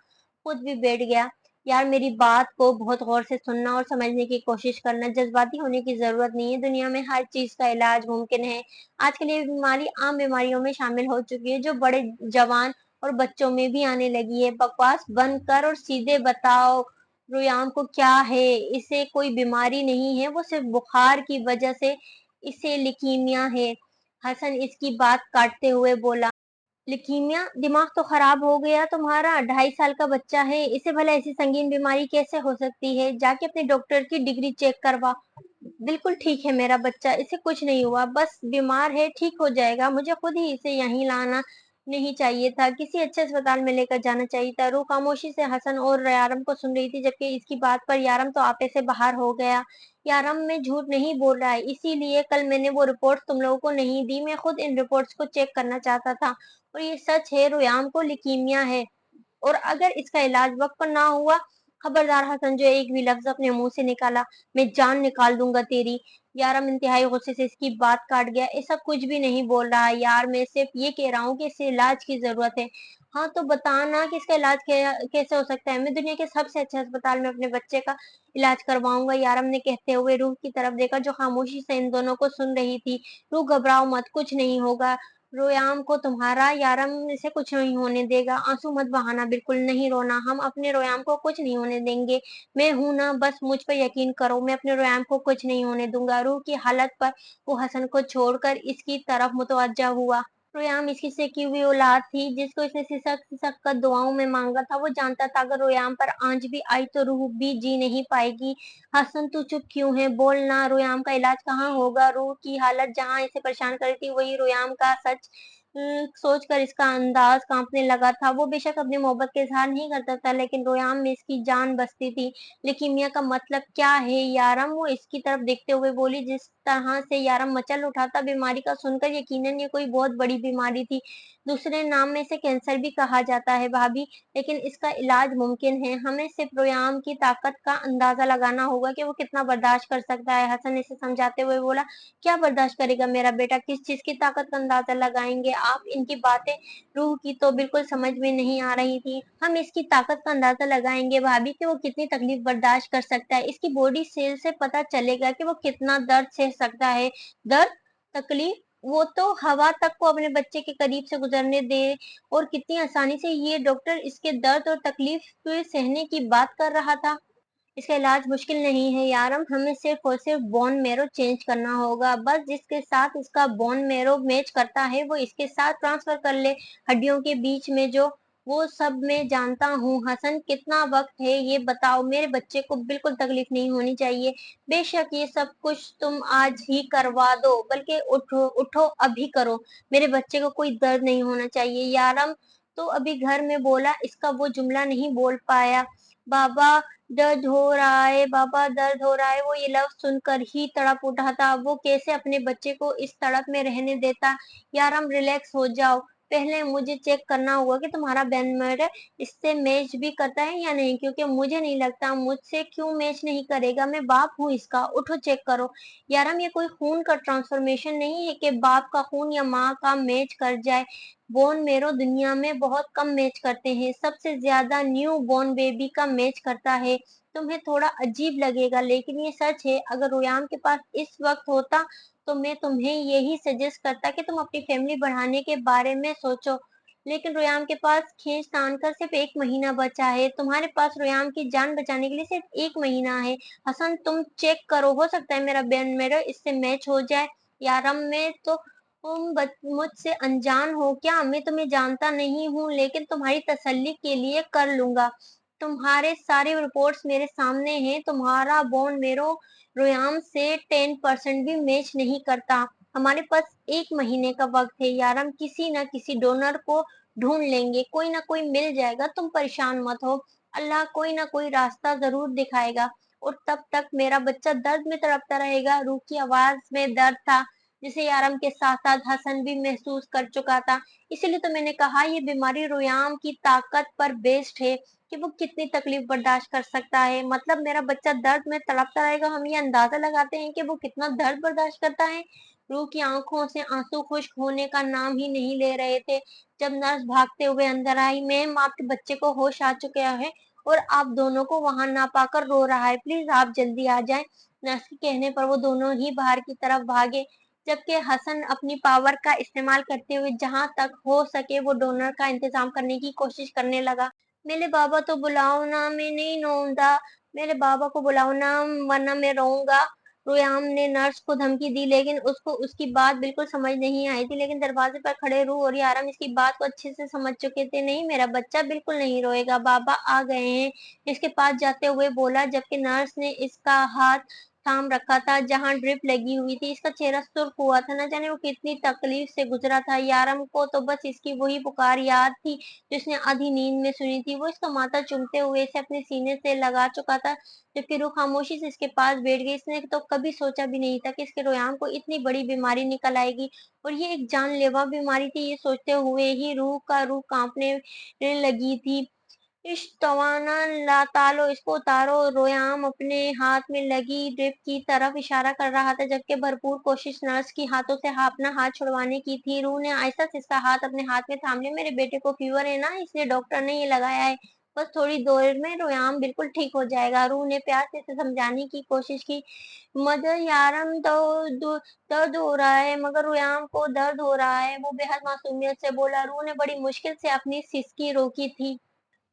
खुद भी बैठ गया। यार मेरी बात को बहुत गौर से सुनना और समझने की कोशिश करना। जज्बाती होने की जरूरत नहीं है। दुनिया में हर चीज का इलाज मुमकिन है। आजकल ये बीमारी आम बीमारियों में शामिल हो चुकी है जो बड़े, जवान और बच्चों में भी आने लगी है। बकवास बंद कर और सीधे बताओ रुयाम को क्या है? इसे कोई बीमारी नहीं है, वो सिर्फ बुखार की वजह से इसे लिकीमिया है। हसन इसकी बात काटते हुए बोला। लिकीमिया? दिमाग तो खराब हो गया तुम्हारा। 2.5 साल का बच्चा है, इसे भला ऐसी संगीन बीमारी कैसे हो सकती है? जाके अपने डॉक्टर की डिग्री चेक करवा। बिल्कुल ठीक है मेरा बच्चा, इसे कुछ नहीं हुआ, बस बीमार है, ठीक हो जाएगा। मुझे खुद ही इसे यहीं लाना नहीं चाहिए था, किसी अच्छे अस्पताल में लेकर जाना चाहिए था। रूह खामोशी से हसन और यारम को सुन रही थी जबकि इसकी बात पर यारम तो आपे से बाहर हो गया। यारम में झूठ नहीं बोल रहा है, इसीलिए कल मैंने वो रिपोर्ट तुम लोगों को नहीं दी। मैं खुद इन रिपोर्ट्स को चेक करना चाहता था और ये सच है, रुयाम को लिकीमिया है और अगर इसका इलाज वक्त पर ना हुआ खबरदार हसन, जो एक भी लफ्ज अपने मुंह से निकाला, मैं जान निकाल दूंगा तेरी। यारम इंतहाई गुस्से से इसकी बात काट गया। ऐसा कुछ भी नहीं बोल रहा है यार, मैं सिर्फ ये कह रहा हूँ कि इसे इलाज की जरूरत है। हाँ तो बताना कि इसका इलाज कैसे हो सकता है। मैं दुनिया के सबसे अच्छे अस्पताल में अपने बच्चे का इलाज करवाऊंगा, यारम ने कहते हुए रूह की तरफ देखा, जो खामोशी से इन दोनों को सुन रही थी। रूह, घबराओ मत, कुछ नहीं होगा। रोयाम को तुम्हारा यारम से कुछ नहीं होने देगा। आंसू मत बहाना, बिल्कुल नहीं रोना, हम अपने रोयाम को कुछ नहीं होने देंगे। मैं हूं ना, बस मुझ पर यकीन करो, मैं अपने रोयाम को कुछ नहीं होने दूंगा। रूह की हालत पर वो हसन को छोड़कर इसकी तरफ मुतवज्जा हुआ। रोयाम इसकी सिकी हुई औलाद थी, जिसको इसने सिसक सिसक कर दुआओं में मांगा था। वो जानता था अगर रोयाम पर आंच भी आई तो रूह भी जी नहीं पाएगी। हसन, तू चुप क्यों है, बोल ना, रोयाम का इलाज कहाँ होगा। रूह की हालत जहाँ इसे परेशान कर रही थी, वही रोयाम का सच सोचकर इसका अंदाज कांपने लगा था। वो बेशक अपनी मोहब्बत के इजहार नहीं करता था, लेकिन रोयाम में इसकी जान बसती थी। लेकीमिया का मतलब क्या है यारम, वो इसकी तरफ देखते हुए बोली। जिस तरह से यारम मचल उठा था बीमारी का सुनकर, यकीनन ये कोई बहुत बड़ी बीमारी थी। दूसरे नाम में इसे कैंसर भी कहा जाता है भाभी, लेकिन इसका इलाज मुमकिन है। हमें सिर्फ रोयाम की ताकत का अंदाजा लगाना होगा कि वो कितना बर्दाश्त कर सकता है। हसन इसे समझाते हुए बोला, क्या बर्दाश्त करेगा मेरा बेटा, किस चीज की ताकत का अंदाजा लगाएंगे आप। इनकी बातें रूह की तो बिल्कुल समझ में नहीं आ रही थी। हम इसकी ताकत का अंदाजा लगाएंगे भाभी कि वो कितनी तकलीफ बर्दाश्त कर सकता है। इसकी बॉडी सेल से पता चलेगा कि वो कितना दर्द सह सकता है। दर्द, तकलीफ, वो तो हवा तक को अपने बच्चे के करीब से गुजरने दे। और कितनी आसानी से ये डॉक्टर इसके दर्द और तकलीफ को सहने की बात कर रहा था। इसका इलाज मुश्किल नहीं है यारम, हमें सिर्फ और सिर्फ बोन मेरो चेंज करना होगा। बस जिसके साथ इसका बोन मेरो मैच करता है वो इसके साथ ट्रांसफर कर ले। हड्डियों के बीच में जो, वो सब मैं जानता हूँ। हसन, कितना वक्त है ये बताओ, मेरे बच्चे को बिल्कुल तकलीफ नहीं होनी चाहिए। बेशक ये सब कुछ तुम आज ही करवा दो, बल्कि उठो उठो अभी करो। मेरे बच्चे को कोई दर्द नहीं होना चाहिए। यारम तो अभी घर में बोला, इसका वो जुमला नहीं बोल पाया। बाबा दर्द हो रहा है, बाबा दर्द हो रहा है, वो ये लफ्ज सुनकर ही तड़प उठा था। वो कैसे अपने बच्चे को इस तड़प में रहने देता। यार हम रिलैक्स हो जाओ, पहले मुझे चेक करना होगा कि तुम्हारा बेनमेर इससे मैच भी करता है या नहीं, क्योंकि मुझे नहीं लगता। मुझसे क्यों मैच नहीं करेगा, मैं बाप हूँ इसका, उठो चेक करो। यारम ये कोई खून का ट्रांसफॉर्मेशन नहीं है कि बाप का खून या माँ का मैच कर जाए। बोन मेरो दुनिया में बहुत कम मैच करते हैं, सबसे ज्यादा न्यू बोर्न बेबी का मैच करता है। तुम्हें थोड़ा अजीब लगेगा, लेकिन ये सच है। अगर रोयाम के पास इस वक्त होता तो मैं तुम्हें यही सजेस्ट करता कि तुम अपनी फैमिली बढ़ाने के बारे में सोचो। लेकिन रोयाम के पास खींच तान कर सिर्फ 1 महीना बचा है। तुम्हारे पास रोयाम की जान बचाने के लिए सिर्फ 1 महीना है। हसन, तुम चेक करो, हो सकता है मेरा बेन मेरा इससे मैच हो जाए। यारम में तो तुम मुझसे अनजान हो क्या, मैं तुम्हें जानता नहीं हूँ, लेकिन तुम्हारी तसल्ली के लिए कर लूंगा। तुम्हारे सारे रिपोर्ट्स मेरे सामने हैं, तुम्हारा बोन मेरो रोयाम से 10% भी मैच नहीं करता। हमारे पास 1 महीने का वक्त है यार, हम किसी न किसी डोनर को ढूंढ लेंगे, कोई ना कोई मिल जाएगा, तुम परेशान मत हो। अल्लाह कोई ना कोई रास्ता जरूर दिखाएगा। और तब तक मेरा बच्चा दर्द में तड़पता रहेगा। रूह की आवाज में दर्द था, जिसे यारम के साथ साथ हसन भी महसूस कर चुका था। इसीलिए तो मैंने कहा ये बीमारी रोयाम की ताकत पर बेस्ड है कि वो कितनी तकलीफ बर्दाश्त कर सकता है। मतलब मेरा बच्चा दर्द में तड़पता रहेगा, हम ये अंदाजा लगाते हैं कि वो कितना दर्द बर्दाश्त करता है। रूह की आंखों से आंसू खुश्क होने का नाम ही नहीं ले रहे थे। जब नर्स भागते हुए अंदर आई, मैम आपके बच्चे को होश आ चुका है और आप दोनों को वहां ना पाकर रो रहा है, प्लीज आप जल्दी आ जाएं। नर्स के कहने पर वो दोनों ही बाहर की तरफ भागे, जबकि हसन अपनी पावर का इस्तेमाल करते हुए जहां तक हो सके वो डोनर का इंतजाम करने की कोशिश करने लगा। मेरे बाबा तो बुलाओ ना, मैं नहीं रोऊंगा, मेरे बाबा को बुलाओ ना, वरना मैं रोऊंगा। रोयाम ने नर्स को धमकी दी, लेकिन उसको उसकी बात बिल्कुल समझ नहीं आई थी। लेकिन दरवाजे पर खड़े रूह और यारम इसकी बात को अच्छे से समझ चुके थे। नहीं, मेरा बच्चा बिल्कुल नहीं रोएगा, बाबा आ गए हैं, इसके पास जाते हुए बोला, जबकि नर्स ने इसका हाथ थाम रखा था जहां ड्रिप लगी हुई थी। इसका चेहरा सुर्ख हुआ था, न जाने वो कितनी तकलीफ से गुजरा था। यारम को तो बस इसकी वही पुकार याद थी जिसने आधी नींद में सुनी थी। वो इसका माथा चूमते हुए इसे अपने सीने से लगा चुका था, जबकि रूह खामोशी से इसके पास बैठ गई। इसने तो कभी सोचा भी नहीं था कि इसके रोयाम को इतनी बड़ी बीमारी निकल आएगी, और ये एक जानलेवा बीमारी थी। ये सोचते हुए ही रूह का रूह कांपने लगी थी। इश तवाना लातालो, इसको उतारो। रोयाम अपने हाथ में लगी ड्रिप की तरफ इशारा कर रहा था, जबकि भरपूर कोशिश नर्स की हाथों से अपना हाथ छुड़वाने की थी। रूह ने आहिस्ता से इसका हाथ अपने हाथ में थाम लिया। मेरे बेटे को फीवर है ना, इसलिए डॉक्टर ने ये लगाया है। बस थोड़ी देर में रोयाम बिल्कुल ठीक हो जाएगा। रूह ने प्यार से इसे समझाने की कोशिश की। मगर यारम तो दर्द हो रहा है, मगर रोयाम को दर्द हो रहा है, वो बेहद मासूमियत से बोला। रूह ने बड़ी मुश्किल से अपनी सिसकी रोकी थी,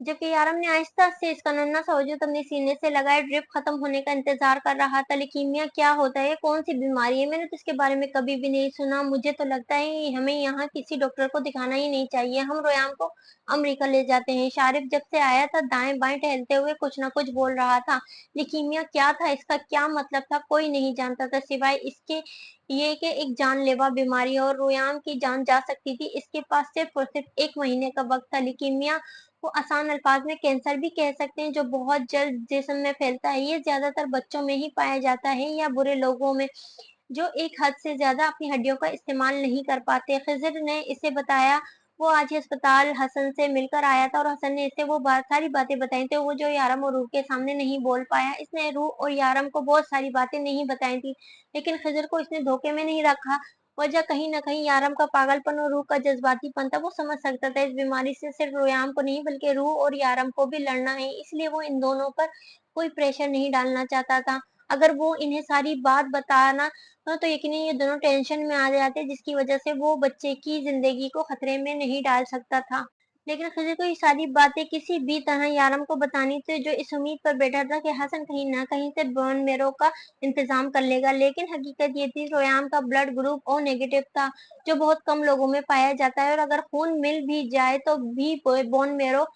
जबकि यारम ने आहिस्ता से इसका नन्हा सा वजूद अपने सीने से लगाए ड्रिप खत्म होने का इंतजार कर रहा था। लेकीमिया क्या होता है, कौन सी बीमारी है? मैंने तो इसके बारे में कभी भी नहीं सुना। मुझे तो लगता है हमें यहाँ किसी डॉक्टर को दिखाना ही नहीं चाहिए। हम रोयाम को अमेरिका ले जाते हैं। शारिफ जब से आया था दाएं बाएं टहलते हुए कुछ ना कुछ बोल रहा था। लेकीमिया क्या था, इसका क्या मतलब था, कोई नहीं जानता था सिवाय इसके ये कि एक जानलेवा बीमारी है और रोयाम की जान जा सकती थी। इसके पास सिर्फ और सिर्फ 1 महीने का वक्त था। लेकीमिया को आसान अल्फाज में कैंसर भी कह सकते हैं, जो बहुत जल्द जिस्म में फैलता है। ये ज्यादातर बच्चों में ही पाया जाता है या बुरे लोगों में, जो एक हद से ज्यादा अपनी हड्डियों का इस्तेमाल नहीं कर पाते। खिज़र ने इसे बताया। वो आज ही अस्पताल हसन से मिलकर आया था और हसन ने इसे वो सारी बातें बताई थी, वो जो यारम और रूह के सामने नहीं बोल पाया। इसने रूह और यारम को बहुत सारी बातें नहीं बताई थी, लेकिन खिज़र को इसने धोखे में नहीं रखा। वजह कहीं न कहीं यारम का पागलपन और रूह का जज़्बातीपन था। वो समझ सकता था इस बीमारी से सिर्फ रोयाम को नहीं बल्कि रूह और यारम को भी लड़ना है, इसलिए वो इन दोनों पर कोई प्रेशर नहीं डालना चाहता था। अगर वो इन्हें सारी बात बताना तो यकीनन ये दोनों टेंशन में आ जाते, जिसकी वजह से वो बच्चे की ज़िंदगी को खतरे में नहीं डाल सकता था। लेकिन खिज़र को ये सारी बातें किसी भी तरह यारम को बतानी थी, जो इस उम्मीद पर बैठा था कि हसन कहीं न कहीं से बोन मैरो का इंतज़ाम कर लेगा। लेकिन हकीकत ये थी रोयाम का ब्लड ग्रुप ओ नेगेटिव था, जो बहुत कम लोगों में पाया जाता है और अगर खून मिल भी जाए तो भी बोन मैरो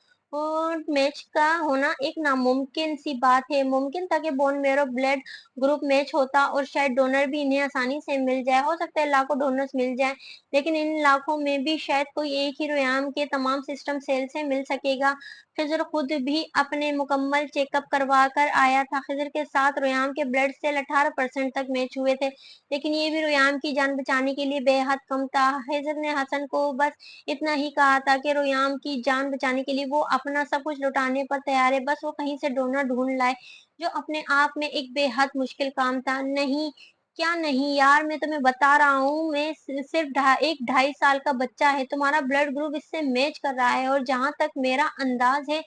मैच का होना एक नामुमकिन सी बात है। मुमकिन था कि bone marrow blood group match होता और शायद डोनर भी इन्हें आसानी से मिल जाए। हो सकता है लाखों डोनर्स मिल जाएं, लेकिन इन लाखों में भी शायद कोई एक ही रोयाम के तमाम सिस्टम सेल से मिल सकेगा। खिज़र खुद भी अपने मुकम्मल चेकअप करवा कर आया था। खिज़र के साथ रोयाम के ब्लड सेल 18% तक मैच हुए थे, लेकिन ये भी रोयाम की जान बचाने के लिए बेहद कम था। खिज़र ने हसन को बस इतना ही कहा था कि रोयाम की जान बचाने के लिए वो अपना सब कुछ लुटाने पर तैयार है, बस वो कहीं से डोनर ढूंढ लाए, जो अपने आप में एक बेहद मुश्किल काम था। नहीं, क्या नहीं यार, मैं तुम्हें बता रहा हूँ, मैं सिर्फ 1 ढाई साल का बच्चा है, तुम्हारा ब्लड ग्रुप इससे मैच कर रहा है और जहां तक मेरा अंदाज है,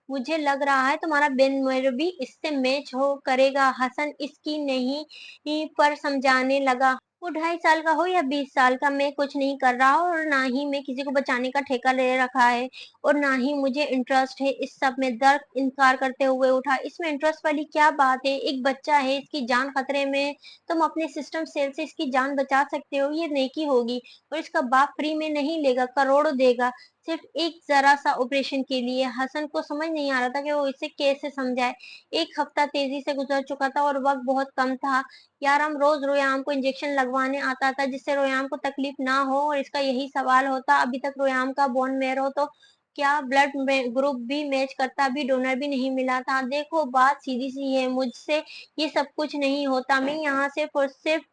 मुझे लग रहा है तुम्हारा बिन मेरे भी इससे मैच हो करेगा। हसन इसकी नहीं ही पर समझाने लगा। वो 2.5 साल का हो या 20 साल का, मैं कुछ नहीं कर रहा और ना ही मैं किसी को बचाने का ठेका ले रखा है और ना ही मुझे इंटरेस्ट है इस सब में। दर्द इनकार करते हुए उठा। इसमें इंटरेस्ट वाली क्या बात है? एक बच्चा है, इसकी जान खतरे में है, तुम अपने सिस्टम सेल से इसकी जान बचा सकते हो, ये नेकी होगी। और इसका बाप फ्री में नहीं लेगा, करोड़ों देगा सिर्फ एक जरा सा ऑपरेशन के लिए। हसन को समझ नहीं आ रहा था कि वो इसे कैसे समझाए। 1 हफ्ता तेजी से गुजर चुका था और वक्त बहुत कम था। यारम रोज रोयाम को इंजेक्शन लगवाने आता था, जिससे रोयाम को तकलीफ ना हो, और इसका यही सवाल होता अभी तक रोयाम का बोन मैरो तो क्या ब्लड ग्रुप भी मैच करता, भी डोनर भी नहीं मिला था। देखो बात सीधी सी है, मुझसे ये सब कुछ नहीं होता। मैं यहाँ सिर्फ और सिर्फ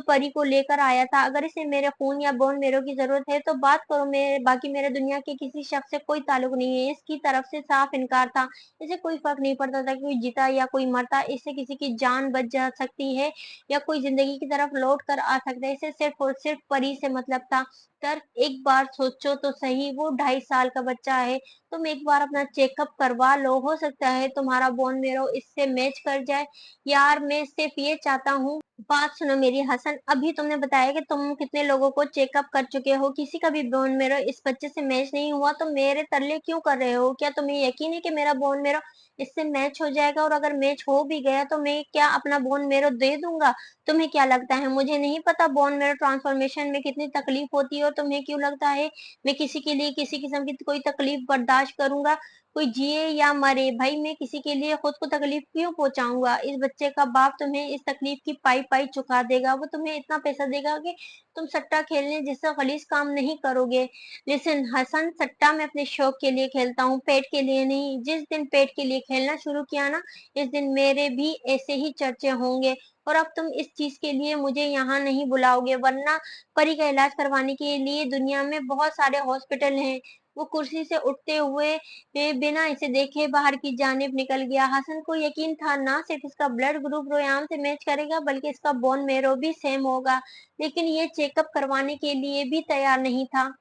परी को लेकर आया था। अगर इसे मेरे खून या बोन मैरो की जरूरत है तो बात करो, मेरे बाकी मेरे दुनिया के किसी शख्स से कोई ताल्लुक नहीं है। इसकी तरफ से साफ इनकार था। इसे कोई फर्क नहीं पड़ता था कि कोई जीता या कोई मरता, इससे किसी की जान बच जा सकती है या कोई जिंदगी की तरफ लौट कर आ सकता है। इसे सिर्फ और सिर्फ परी से मतलब था। तर एक बार सोचो तो सही, वो 2.5 साल का बच्चा है। तुम एक बार अपना चेकअप करवा लो, हो सकता है तुम्हारा बोन मैरो इससे मैच कर जाए। यार मैं सिर्फ ये चाहता हूँ। बात सुनो मेरी हसन, अभी तुमने बताया कि तुम कितने लोगों को चेकअप कर चुके हो, किसी का भी बोन मैरो इस बच्चे से मैच नहीं हुआ, तो मेरे तरले क्यों कर रहे हो? क्या तुम्हें यकीन है कि मेरा बोन मैरो इससे मैच हो जाएगा? और अगर मैच हो भी गया तो मैं क्या अपना बोन मैरो दे दूंगा? तुम्हें क्या लगता है मुझे नहीं पता बोन मैरो ट्रांसफॉर्मेशन में कितनी तकलीफ होती है? और तुम्हें क्यों लगता है मैं किसी के लिए किसी किस्म की कोई तकलीफ बर्दाश्त करूंगा? कोई जिए या मरे, भाई मैं किसी के लिए खुद को तकलीफ क्यों पहुंचाऊंगा? इस बच्चे का बाप तुम्हें इस तकलीफ की पाई पाई चुका देगा। वो तुम्हें इतना पैसा देगा कि तुम सट्टा खेलने जिससे खलीस काम नहीं करोगे। लिसन हसन, सट्टा मैं अपने शौक के लिए खेलता हूँ, पेट के लिए नहीं। जिस दिन पेट के लिए खेलना शुरू किया ना, इस दिन मेरे भी ऐसे ही चर्चे होंगे। और अब तुम इस चीज के लिए मुझे यहाँ नहीं बुलाओगे, वरना परी का इलाज करवाने के लिए दुनिया में बहुत सारे हॉस्पिटल हैं। वो कुर्सी से उठते हुए बिना इसे देखे बाहर की जानिब निकल गया। हसन को यकीन था ना सिर्फ इसका ब्लड ग्रुप रोयाम से मैच करेगा बल्कि इसका बोन मैरो भी सेम होगा, लेकिन ये चेकअप करवाने के लिए भी तैयार नहीं था।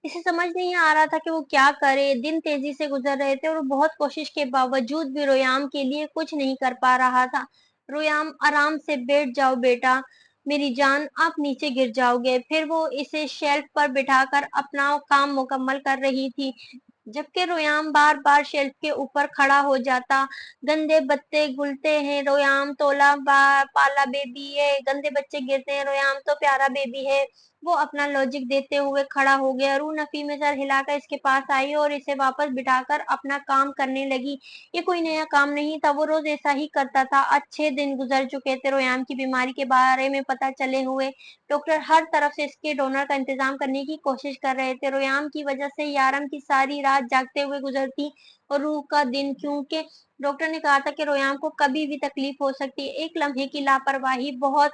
इसे समझ नहीं आ रहा था कि वो क्या करे। दिन तेजी से गुजर रहे थे और बहुत कोशिश के बावजूद भी रोयाम के लिए कुछ नहीं कर पा रहा था। रोयाम, आराम से बैठ जाओ बेटा, मेरी जान, आप नीचे गिर जाओगे। फिर वो इसे शेल्फ पर बिठाकर अपना काम मुकम्मल कर रही थी, जबकि रोयाम बार बार शेल्फ के ऊपर खड़ा हो जाता। गंदे बच्चे गुलते हैं, रोयाम तोला पाला बेबी है। गंदे बच्चे गिरते हैं, रोयाम तो प्यारा बेबी है। वो अपना लॉजिक देते हुए खड़ा हो गया। रूह नफी में सर हिलाकर इसके पास आई और इसे वापस बिठाकर अपना काम करने लगी। ये कोई नया काम नहीं था, वो रोज ऐसा ही करता था। अच्छे दिन गुजर चुके थे रोयाम की बीमारी के बारे में पता चले हुए। डॉक्टर हर तरफ से इसके डोनर का इंतजाम करने की कोशिश कर रहे थे। रोयाम की वजह से यारम की सारी रात जागते हुए गुजरती और रूह का दिन, क्योंकि डॉक्टर ने कहा था कि रोयाम को कभी भी तकलीफ हो सकती है। एक लम्हे की लापरवाही बहुत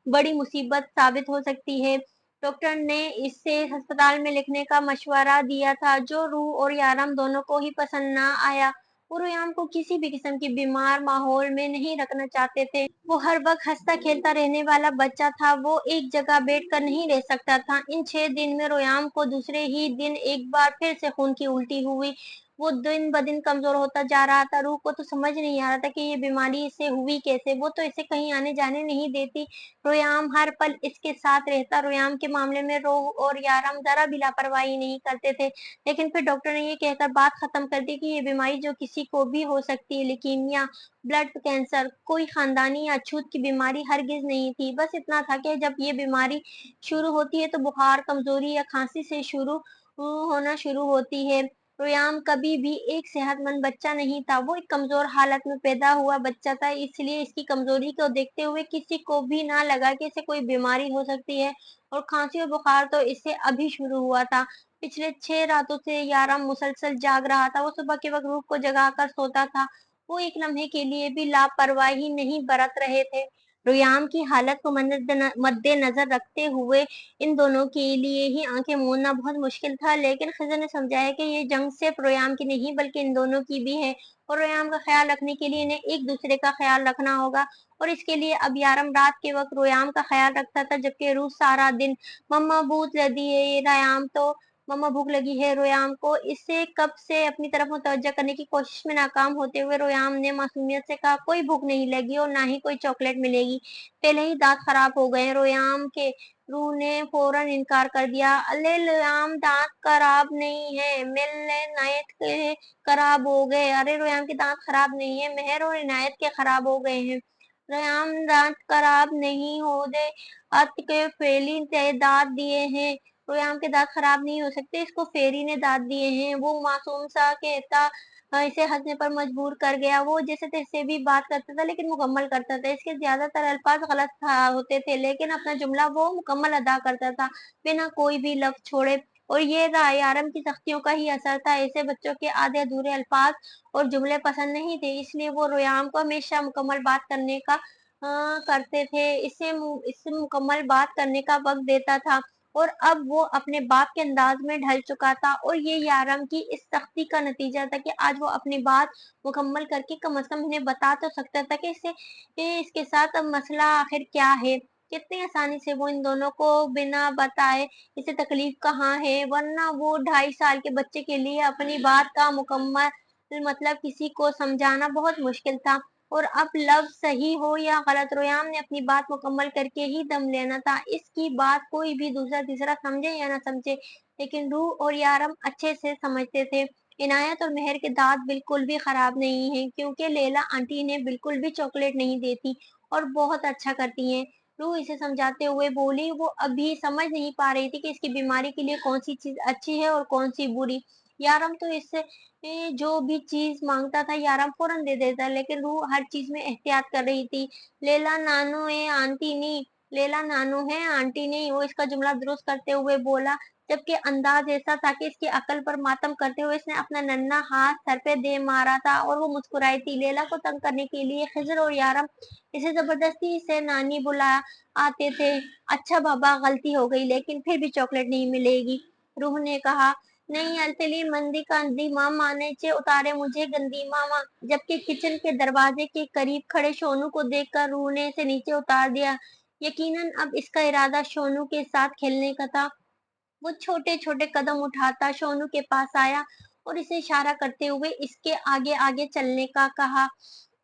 बड़ी मुसीबत साबित हो सकती है। डॉक्टर ने इसे अस्पताल में लिखने का मशवरा दिया था, जो रूह और यारम दोनों को ही पसंद ना आया। वो रोयाम को किसी भी किस्म की बीमार माहौल में नहीं रखना चाहते थे। वो हर वक्त हंसता खेलता रहने वाला बच्चा था, वो एक जगह बैठकर नहीं रह सकता था। इन 6 दिन में रोयाम को दूसरे ही दिन एक बार फिर से खून की उल्टी हुई। वो दिन ब दिन कमजोर होता जा रहा था। रूह को तो समझ नहीं आ रहा था कि ये बीमारी इसे हुई कैसे। वो तो इसे कहीं आने जाने नहीं देती। रोयाम हर पल इसके साथ रहता। रोयाम के मामले में रोह और यारम जरा भी लापरवाही नहीं करते थे, लेकिन फिर डॉक्टर ने ये कहकर बात खत्म कर दी कि ये बीमारी जो किसी को भी हो सकती है, ल्यूकीमिया, ब्लड कैंसर, कोई खानदानी या अछूत की बीमारी हरगिज नहीं थी। बस इतना था कि जब ये बीमारी शुरू होती है तो बुखार, कमजोरी या खांसी से शुरू होना शुरू होती है। रोयाम कभी भी एक सेहतमंद बच्चा नहीं था, वो एक कमजोर हालत में पैदा हुआ बच्चा था। इसलिए इसकी कमजोरी को देखते हुए किसी को भी ना लगा कि इसे कोई बीमारी हो सकती है। और खांसी और बुखार तो इससे अभी शुरू हुआ था। पिछले 6 रातों से यारम मुसलसल जाग रहा था। वो सुबह के वक्त रूह को जगाकर सोता था। वो एक लम्हे के लिए भी लापरवाही नहीं बरत रहे थे। रुयाम की हालत को मद्देनजर रखते हुए इन दोनों के लिए ही आंखें मूंदना बहुत मुश्किल था, लेकिन खिज़र ने समझाया कि ये जंग सिर्फ रुयाम की नहीं बल्कि इन दोनों की भी है, और रुयाम का ख्याल रखने के लिए इन्हें एक दूसरे का ख्याल रखना होगा। और इसके लिए अब यारम रात के वक्त रुयाम का ख्याल रखता था, जबकि रूह सारा दिन मम्मा भूख लगी है, ये रुयाम तो मम्मा भूख लगी है। रोयाम को इससे कब से अपनी तरफ मुतवज्जा करने की कोशिश में नाकाम होते हुए रोयाम ने मासूमियत से कहा, कोई भूख नहीं लगी और ना ही कोई चॉकलेट मिलेगी, पहले ही दांत खराब हो गए हैं। रोयाम के रूह ने फौरन इनकार कर दिया। अले रोयाम, दांत खराब नहीं है, मिलने नायत के खराब हो गए। अरे रोयाम के दांत खराब नहीं है, मेहर और इनायत के खराब हो गए हैं। रोयाम, दांत खराब नहीं हो दे, अत के फेली ने दांत दिए हैं। रोयाम के दांत खराब नहीं हो सकते, इसको फेरी ने दांत दिए हैं। वो मासूम सा कहता इसे हंसने पर मजबूर कर गया। वो जैसे तैसे भी बात करता था, लेकिन मुकम्मल करता था। इसके ज्यादातर अल्फाज गलत होते थे, लेकिन अपना जुमला वो मुकम्मल अदा करता था, बिना कोई भी लफ्ज छोड़े। और ये यारम की सख्तियों का ही असर था। ऐसे बच्चों के आधे अधूरे अल्फाज और जुमले पसंद नहीं थे, इसलिए वो रोयाम को हमेशा मुकम्मल बात करने का करते थे। इससे मुकम्मल बात करने का वक्त देता था। और अब वो अपने बाप के अंदाज में ढल चुका था, और ये यारम की इस सख्ती का नतीजा था कि आज वो अपनी बात मुकम्मल करके कम से कम इन्हें बता तो सकता था कि इसके साथ अब मसला आखिर क्या है। कितनी आसानी से वो इन दोनों को बिना बताए इसे तकलीफ कहाँ है, वरना वो 2.5 साल के बच्चे के लिए अपनी बात का मुकम्मल मतलब किसी को समझाना बहुत मुश्किल था। और अब लफ्ज सही हो या गलत, रोयाम ने अपनी बात मुकम्मल करके ही दम लेना था। इसकी बात कोई भी दूसरा तीसरा समझे या ना समझे, लेकिन रूह और यारम अच्छे से समझते थे। इनायत और मेहर के दांत बिल्कुल भी खराब नहीं है, क्योंकि लैला आंटी ने बिल्कुल भी चॉकलेट नहीं देती और बहुत अच्छा करती हैं। रूह इसे समझाते हुए बोली। वो अभी समझ नहीं पा रही थी कि इसकी बीमारी के लिए कौन सी चीज अच्छी है और कौन सी बुरी। यारम तो इससे जो भी चीज मांगता था यारम फौरन दे देता, लेकिन रूह हर चीज में एहतियात कर रही थी। लेला नानू है आंटी नहीं, लेला नानू है आंटी नहीं, वो इसका जुमला दुरुस्त करते हुए बोला, जबकि अंदाज ऐसा था कि इसकी अकल पर मातम करते हुए इसने अपना नन्हा हाथ सर पे दे मारा था और वो मुस्कुराई थी। लेला को तंग करने के लिए खिजर और यारम इसे जबरदस्ती से नानी बुला आते थे। अच्छा बाबा, गलती हो गई, लेकिन फिर भी चॉकलेट नहीं मिलेगी, रूह ने कहा। नहीं अल्तली मंदी का अंधी माँ माने चे उतारे मुझे गंदी मामा। जबकि किचन के दरवाजे के करीब खड़े सोनू को देखकर रूह ने इसे नीचे उतार दिया। यकीनन अब इसका इरादा सोनू के साथ खेलने का था। वो छोटे छोटे कदम उठाता सोनू के पास आया और इसे इशारा करते हुए इसके आगे आगे चलने का कहा।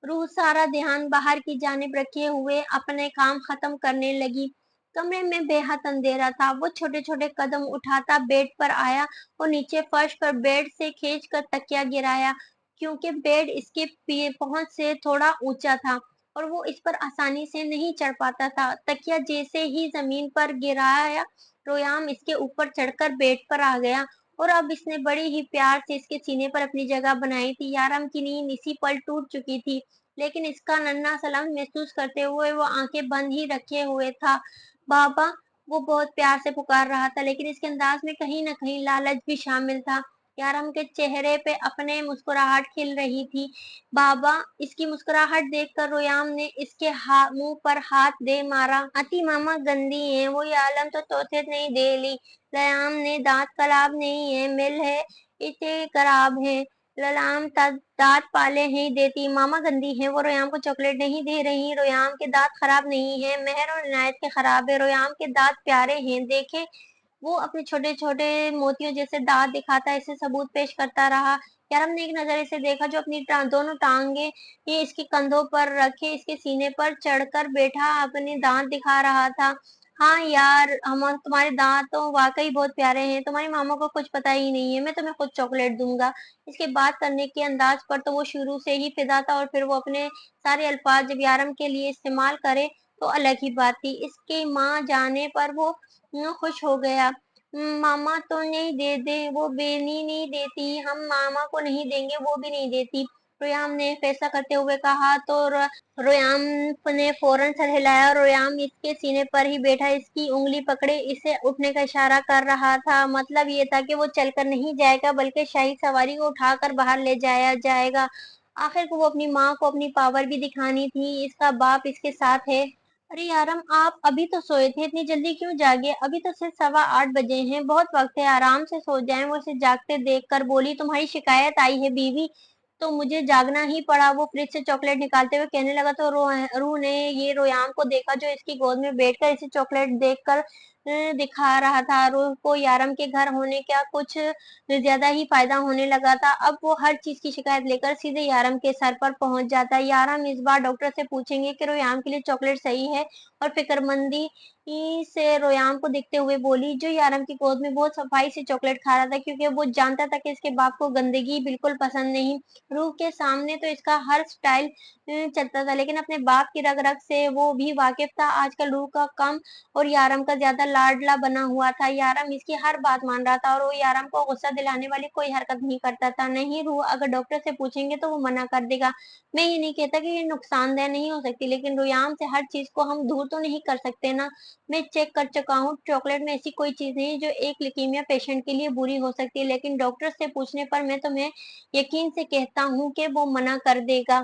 रूह सारा ध्यान बाहर की जानिब रखे हुए अपने काम खत्म करने लगी। कमरे में बेहद अंधेरा था। वो छोटे छोटे कदम उठाता बेड पर आया और नीचे फर्श पर बेड से खींच कर तकिया गिराया, क्योंकि बेड इसके पहुंच से थोड़ा ऊंचा था और वो इस पर आसानी से नहीं चढ़ पाता था। तकिया जैसे ही जमीन पर गिराया, रोयाम इसके ऊपर चढ़कर बेड पर आ गया और अब इसने बड़ी ही प्यार से इसके सीने पर अपनी जगह बनाई थी। यारम की नींद इसी पल टूट चुकी थी, लेकिन इसका नन्हा सलाम महसूस करते हुए वो आंखें बंद ही रखे हुए था। बाबा, वो बहुत प्यार से पुकार रहा था, लेकिन इसके अंदाज में कहीं न कहीं लालच भी शामिल था। यारम के चेहरे पे अपने मुस्कुराहट खिल रही थी। बाबा, इसकी मुस्कुराहट देखकर रोयाम ने इसके मुंह पर हाथ दे मारा। अति मामा गंदी है, वो ये आलम तो तोते नहीं दे ली। रयाम ने दांत कलाब नहीं है, मिल है, इसे कराब है। ललाम दांत पाले नहीं देती, मामा गंदी है, वो रोयाम को चॉकलेट नहीं दे रही। रोयाम के दांत खराब नहीं है, मेहर और इनायत के खराब है। रोयाम के दांत प्यारे हैं, देखे। वो अपने छोटे छोटे मोतियों जैसे दांत दिखाता इसे सबूत पेश करता रहा। यारम ने एक नजर इसे देखा जो अपनी दोनों टांगे ये इसके कंधों पर रखे इसके सीने पर चढ़कर बैठा अपने दांत दिखा रहा था। हाँ यार, हम तुम्हारे दांत तो वाकई बहुत प्यारे हैं, तुम्हारी मामा को कुछ पता ही नहीं है, मैं तुम्हें खुद चॉकलेट दूंगा। इसके बात करने के अंदाज पर तो वो शुरू से ही फिदा था और फिर वो अपने सारे अल्फाज जब यारम के लिए इस्तेमाल करे तो अलग ही बात थी। इसकी माँ जाने पर वो खुश हो गया। मामा तो नहीं दे दे, वो बेनी नहीं देती, हम मामा को नहीं देंगे, वो भी नहीं देती। रोयाम ने फैसला करते हुए कहा तो रोयाम ने फौरन सर हिलाया। रोयाम इसके सीने पर ही बैठा इसकी उंगली पकड़े इसे उठने का इशारा कर रहा था। मतलब ये था कि वो चलकर नहीं जाएगा बल्कि शाही सवारी को उठाकर बाहर ले जाया जाएगा। आखिर को वो अपनी माँ को अपनी पावर भी दिखानी थी। इसका बाप इसके साथ है। अरे यारम, आप अभी तो सोए थे, इतनी जल्दी क्यों जागे? अभी तो सिर्फ 8:15 बजे हैं, बहुत वक्त है, आराम से सो जाएं। वो उसे जागते देखकर बोली, तुम्हारी शिकायत आई है बीवी, तो मुझे जागना ही पड़ा। वो फ्रिज से चॉकलेट निकालते हुए कहने लगा तो रूह ने ये रोयाम को देखा जो इसकी गोद में बैठकर इसे चॉकलेट देखकर दिखा रहा था। रूह को यारम के घर होने का कुछ ज्यादा ही फायदा होने लगा था। अब वो हर चीज की शिकायत लेकर सीधे यारम के सर पर पहुंच जाता। यारम इस बार डॉक्टर से पूछेंगे कि रोयाम के लिए चॉकलेट सही है? और फिक्रमंदी से रोयाम को देखते हुए बोली, जो यारम की गोद में बहुत सफाई से चॉकलेट खा रहा था, क्योंकि वो जानता था कि इसके बाप को गंदगी बिल्कुल पसंद नहीं। रूह के सामने तो इसका हर स्टाइल चलता था, लेकिन अपने बाप की रग रग से वो भी वाकिफ था। आजकल रूह का कम और यारम का ज्यादा लाडला बना हुआ था। यारम इसकी हर बात मान रहा था और वो यारम को गुस्सा दिलाने वाली कोई हरकत नहीं करता था। नहीं, रूह अगर डॉक्टर से पूछेंगे तो वो मना कर देगा। मैं ये नहीं कहता कि ये नुकसानदेह नहीं हो सकती, लेकिन रोयाम से हर चीज को हम दूर तो नहीं कर सकते ना। मैं चेक कर चुका हूँ, चॉकलेट में ऐसी कोई चीज नहीं है जो एक लिकीमिया पेशेंट के लिए बुरी हो सकती है, लेकिन डॉक्टर से पूछने पर मैं तुम्हें यकीन से कहता हूँ कि वो मना कर देगा।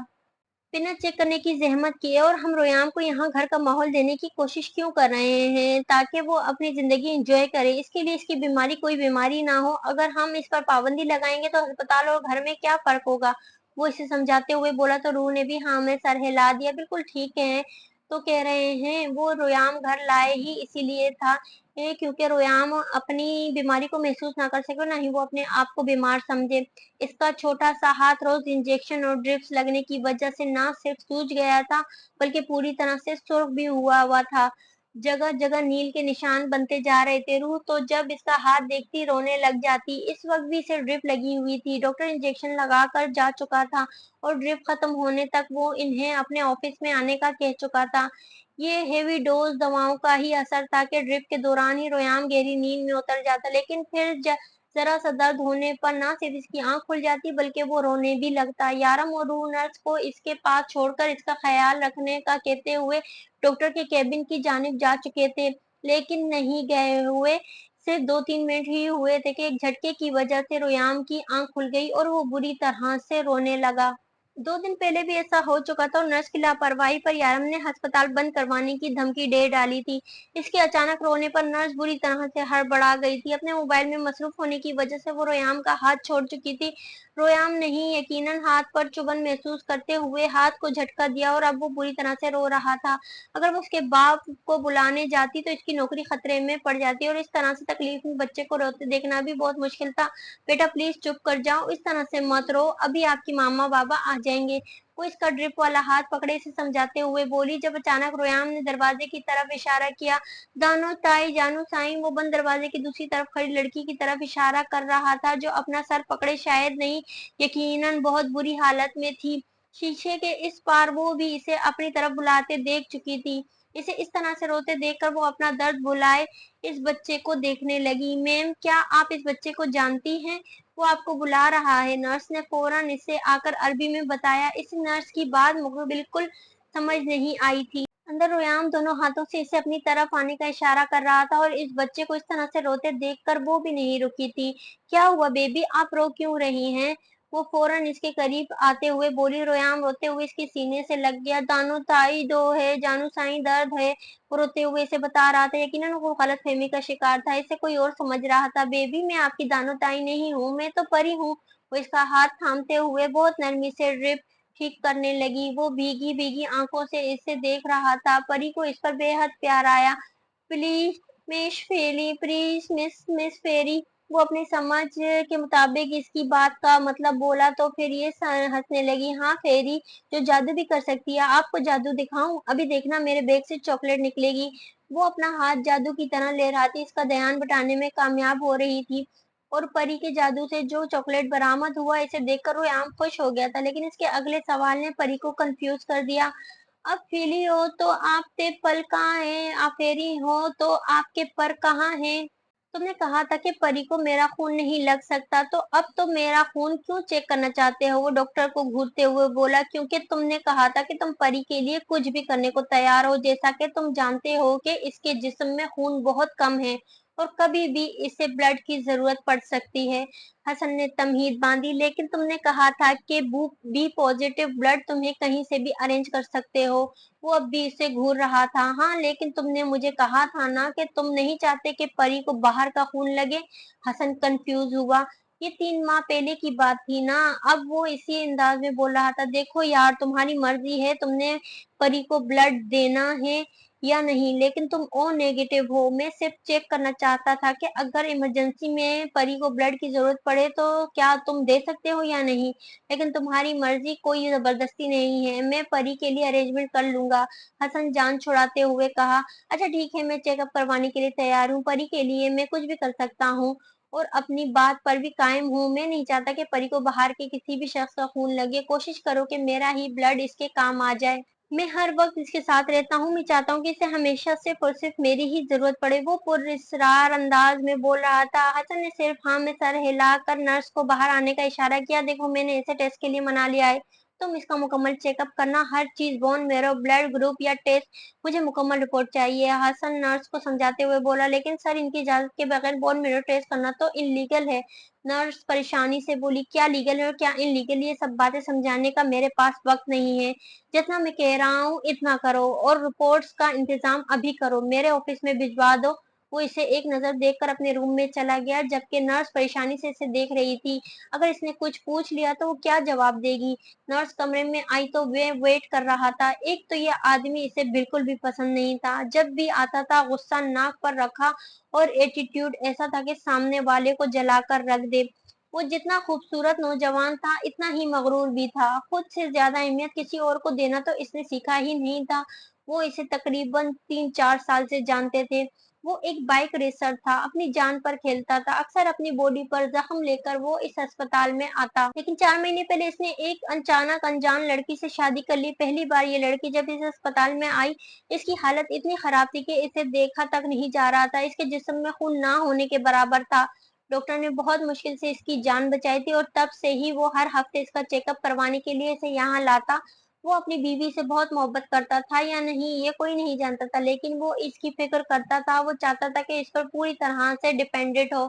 बिना चेक करने की ज़हमत किए और हम रोयाम को यहाँ घर का माहौल देने की कोशिश क्यों कर रहे हैं, ताकि वो अपनी ज़िंदगी एंजॉय करे। इसके लिए इसकी बीमारी कोई बीमारी ना हो। अगर हम इस पर पाबंदी लगाएंगे तो अस्पताल और घर में क्या फ़र्क होगा? वो इसे समझाते हुए बोला तो रूह ने भी हाँ में सर हिला दिया। बिल्कुल ठीक है, तो कह रहे हैं वो रोयाम घर लाए ही इसीलिए था क्योंकि रोयाम अपनी बीमारी को महसूस ना कर सके, ना ही वो अपने आप को बीमार समझे। इसका छोटा सा हाथ रोज इंजेक्शन और ड्रिप्स लगने की वजह से ना सिर्फ सूज गया था, बल्कि पूरी तरह से सुर्ख भी हुआ हुआ था। जगह जगह नील के निशान बनते जा रहे थे। रूह तो जब इसका हाथ देखती रोने लग जाती। इस वक्त भी इसे ड्रिप लगी हुई थी। डॉक्टर इंजेक्शन लगा कर जा चुका था और ड्रिप खत्म होने तक वो इन्हें अपने ऑफिस में आने का कह चुका था। ये हेवी डोज दवाओं का ही असर था कि ड्रिप के दौरान ही रोयाम गहरी नींद में उतर जाता, लेकिन फिर जरा सा दर्द होने पर ना सिर्फ इसकी आंख खुल जाती बल्कि वो रोने भी लगता। यारम और रूह नर्स को इसके पास छोड़कर इसका ख्याल रखने का कहते हुए डॉक्टर के केबिन की जानिब जा चुके थे, लेकिन नहीं गए हुए। सिर्फ 2-3 मिनट ही हुए थे कि एक झटके की वजह से रोयाम की आंख खुल गई और वो बुरी तरह से रोने लगा। 2 दिन पहले भी ऐसा हो चुका था और नर्स की लापरवाही पर यारम ने अस्पताल बंद करवाने की धमकी दे डाली थी। इसके अचानक रोने पर नर्स बुरी तरह से हड़बड़ा गई थी। अपने मोबाइल में मसरूफ होने की वजह से वो रोयाम का हाथ छोड़ चुकी थी। रोयाम ने ही यकीनन हाथ पर चुभन महसूस करते हुए हाथ को झटका दिया और अब वो बुरी तरह से रो रहा था। अगर वो उसके बाप को बुलाने जाती तो इसकी नौकरी खतरे में पड़ जाती और इस तरह से तकलीफ में बच्चे को रोते देखना भी बहुत मुश्किल था। बेटा प्लीज चुप कर जाओ, इस तरह से मत रो, अभी आपकी मामा बाबा आ जाएंगे। वो इसका ड्रिप वाला हाथ पकड़े इसे समझाते हुए बोली, जब अचानक रोयाम ने दरवाजे की तरफ इशारा किया। दानो ताई जानू साई वो बंद दरवाजे की दूसरी तरफ खड़ी लड़की की तरफ इशारा कर रहा था जो अपना सर पकड़े शायद नहीं, यकीनन बहुत बुरी हालत में थी। शीशे के इस पार वो भी इसे अपनी तरफ बुलाते देख चुकी थी। इसे इस तरह से रोते देखकर वो अपना दर्द भुलाए इस बच्चे को देखने लगी। मैम, क्या आप इस बच्चे को जानती हैं? वो आपको बुला रहा है, नर्स ने फौरन इसे आकर अरबी में बताया। इस नर्स की बात मुझे बिल्कुल समझ नहीं आई थी। अंदर रोयाम दोनों हाथों से इसे अपनी तरफ आने का इशारा कर रहा था और इस बच्चे को इस तरह से रोते देखकर वो भी नहीं रुकी थी। क्या हुआ बेबी, आप रो क्यों रही हैं? वो फौरन इसके करीब आते हुए बोली। रोयाम रोते हुए इसके सीने से लग गया। दानो ताई दो है, जानू साई दर्द है, वो रोते हुए इसे बता रहा था। यकीनन वो गलतफहमी का शिकार था, इसे कोई और समझ रहा था। बेबी, मैं आपकी दानो ताई नहीं हूँ, मैं तो परी हूँ। वो इसका हाथ थामते हुए बहुत नरमी से ड्रिप ठीक करने लगी। वो भीगी भीगी आंखों से इसे देख रहा था। परी को इस पर बेहद प्यार आया। Please miss Ferry, please miss Ferry. वो अपनी समझ के मुताबिक इसकी बात का मतलब बोला तो फिर ये हंसने लगी। हाँ फेरी, जो जादू भी कर सकती है। आपको जादू दिखाऊं? अभी देखना मेरे बैग से चॉकलेट निकलेगी। वो अपना हाथ जादू की तरह ले रहा थी, इसका ध्यान बटाने में कामयाब हो रही थी और परी के जादू से जो चॉकलेट बरामद हुआ इसे देखकर वो आम खुश हो गया था, लेकिन इसके अगले सवाल ने परी को कंफ्यूज कर दिया। अब फीली हो तो आपके पल कहाँ हैं? अफेरी हो तो आपके पर कहाँ हैं? तुमने कहा था कि परी को मेरा खून नहीं लग सकता, तो अब तो मेरा खून क्यों चेक करना चाहते हो? वो डॉक्टर को घूरते हुए बोला। क्योंकि तुमने कहा था कि तुम परी के लिए कुछ भी करने को तैयार हो। जैसा कि तुम जानते हो कि इसके जिस्म में खून बहुत कम है और कभी भी इसे ब्लड की जरूरत पड़ सकती है। हसन ने तमहीद बांधी। लेकिन तुमने कहा था कि बी पॉजिटिव ब्लड तुम्हें कहीं से भी अरेंज कर सकते हो। वो अब भी इसे घूर रहा था। हाँ, लेकिन तुमने मुझे कहा था ना कि तुम नहीं चाहते कि परी को बाहर का खून लगे। हसन कंफ्यूज हुआ। ये 3 माह पहले की बात थी ना। अब वो इसी अंदाज में बोल रहा था। देखो यार, तुम्हारी मर्जी है, तुमने परी को ब्लड देना है या नहीं, लेकिन तुम ओ नेगेटिव हो। मैं सिर्फ चेक करना चाहता था कि अगर इमरजेंसी में परी को ब्लड की जरूरत पड़े तो क्या तुम दे सकते हो या नहीं। लेकिन तुम्हारी मर्जी, कोई जबरदस्ती नहीं है, मैं परी के लिए अरेंजमेंट कर लूंगा। हसन जान छुड़ाते हुए कहा। अच्छा ठीक है, मैं चेकअप करवाने के लिए तैयार हूँ, परी के लिए मैं कुछ भी कर सकता हूँ और अपनी बात पर भी कायम हूँ। मैं नहीं चाहता कि परी को बाहर के किसी भी शख्स का खून लगे। कोशिश करो कि मेरा ही ब्लड इसके काम आ जाए। मैं हर वक्त इसके साथ रहता हूँ, मैं चाहता हूँ कि इसे हमेशा सिर्फ और सिर्फ मेरी ही जरूरत पड़े। वो पुरस्रार अंदाज में बोल रहा था। हसन ने सिर्फ हाँ में सर हिलाकर नर्स को बाहर आने का इशारा किया। देखो, मैंने इसे टेस्ट के लिए मना लिया है, तुम इसका मुकम्मल चेकअप करना, हर चीज, बोन मेरो, ब्लड ग्रुप या टेस्ट, मुझे मुकम्मल रिपोर्ट चाहिए। हसन नर्स को समझाते हुए बोला। लेकिन सर, इनकी इजाजत के बगैर बोन मेरो टेस्ट करना तो इलीगल है। नर्स परेशानी से बोली। क्या लीगल है और क्या इनलीगल, ये सब बातें समझाने का मेरे पास वक्त नहीं है। जितना मैं कह रहा हूँ इतना करो और रिपोर्ट्स का इंतजाम अभी करो, मेरे ऑफिस में भिजवा दो। वो इसे एक नजर देखकर अपने रूम में चला गया, जबकि नर्स परेशानी से इसे देख रही थी। अगर इसने कुछ पूछ लिया तो वो क्या जवाब देगी। नर्स कमरे में आई तो वे वेट कर रहा था। एक तो ये आदमी इसे बिल्कुल भी पसंद नहीं था। जब भी आता था गुस्सा नाक पर रखा और एटीट्यूड ऐसा था कि सामने वाले को जलाकर रख दे। वो जितना खूबसूरत नौजवान था इतना ही मगरूर भी था। खुद से ज्यादा अहमियत किसी और को देना तो इसने सीखा ही नहीं था। वो इसे तकरीबन 3-4 साल से जानते थे। वो एक बाइक रेसर था, अपनी जान पर खेलता था। अक्सर अपनी बॉडी पर जख्म लेकर वो इस अस्पताल में आता। लेकिन 4 महीने पहले इसने एक अचानक अनजान लड़की से शादी कर ली। पहली बार ये लड़की जब इस अस्पताल में आई, इसकी हालत इतनी खराब थी कि इसे देखा तक नहीं जा रहा था। इसके जिस्म में खून ना होने के बराबर था। डॉक्टर ने बहुत मुश्किल से इसकी जान बचाई थी और तब से ही वो हर हफ्ते इसका चेकअप करवाने के लिए इसे यहाँ लाता। वो अपनी बीवी से बहुत मोहब्बत करता था या नहीं ये कोई नहीं जानता था, लेकिन वो इसकी फिक्र करता था। वो चाहता था कि इस पर पूरी तरह से डिपेंडेंट हो।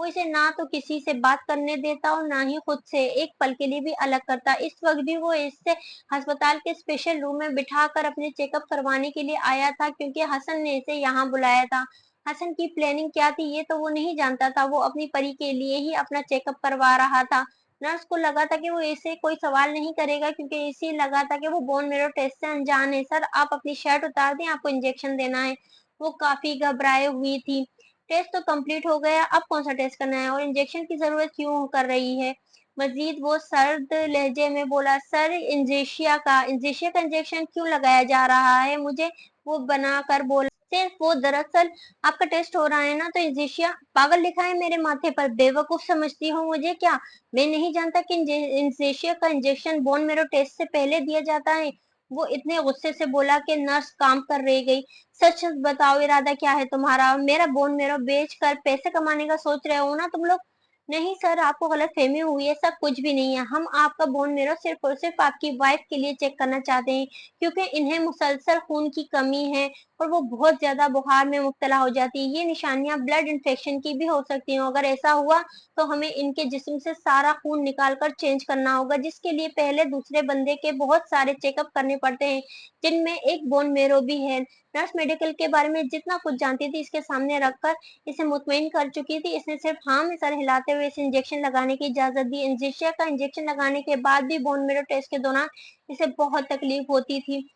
वो इसे ना तो किसी से बात करने देता और ना ही खुद से एक पल के लिए भी अलग करता। इस वक्त भी वो इससे अस्पताल के स्पेशल रूम में बिठाकर अपने चेकअप करवाने के लिए आया था, क्योंकि हसन ने इसे यहाँ बुलाया था। हसन की प्लानिंग क्या थी ये तो वो नहीं जानता था, वो अपनी परी के लिए ही अपना चेकअप करवा रहा था। नर्स को लगा था कि वो इसे कोई सवाल नहीं करेगा, क्योंकि इसे लगा था कि वो बोन मैरो टेस्ट से अनजान है। सर आप अपनी शर्ट उतार दें, आपको इंजेक्शन देना है। वो काफी घबराए हुई थी। टेस्ट तो कंप्लीट हो गया, अब कौन सा टेस्ट करना है और इंजेक्शन की जरूरत क्यों कर रही है? मजीद वो सर्द लहजे में बोला, सर इंजेशिया का इंजेक्शन क्यों लगाया जा रहा है मुझे? वो बना कर बोला, सिर्फ वो दरअसल आपका टेस्ट हो रहा है ना, तो इंजेशिया पागल लिखा है मेरे माथे पर, बेवकूफ समझती हो मुझे क्या? मैं नहीं जानता कि इंजेशिया का इंजेक्शन बोन मेरो टेस्ट से पहले दिया जाता है। वो इतने गुस्से से बोला कि नर्स काम कर रह गई। सच सच बताओ, इरादा क्या है तुम्हारा? मेरा बोन मेरो बेच कर पैसे कमाने का सोच रहे हो ना तुम लोग? नहीं सर, आपको गलतफहमी हुई है, सब कुछ भी नहीं है। हम आपका बोन मेरो सिर्फ और सिर्फ आपकी वाइफ के लिए चेक करना चाहते हैं, क्योंकि इन्हें मुसलसल खून की कमी है और वो बहुत ज्यादा बुखार में मुब्तला हो जाती है। ये निशानियां ब्लड इन्फेक्शन की भी हो सकती हैं। अगर ऐसा हुआ तो हमें इनके जिस्म से सारा खून निकाल कर चेंज करना होगा, जिसके लिए पहले दूसरे बंदे के बहुत सारे चेकअप करने पड़ते हैं, जिनमें एक बोन मेरो भी है। नर्स मेडिकल के बारे में जितना कुछ जानती थी इसके सामने रखकर इसे मुतमईन कर चुकी थी। इसने सिर्फ हाँ में सर हिलाते हुए इसे इंजेक्शन लगाने की इजाजत दी। इंजेक्शन का इंजेक्शन लगाने के बाद भी बोन मेरो टेस्ट के दौरान इसे बहुत तकलीफ होती थी।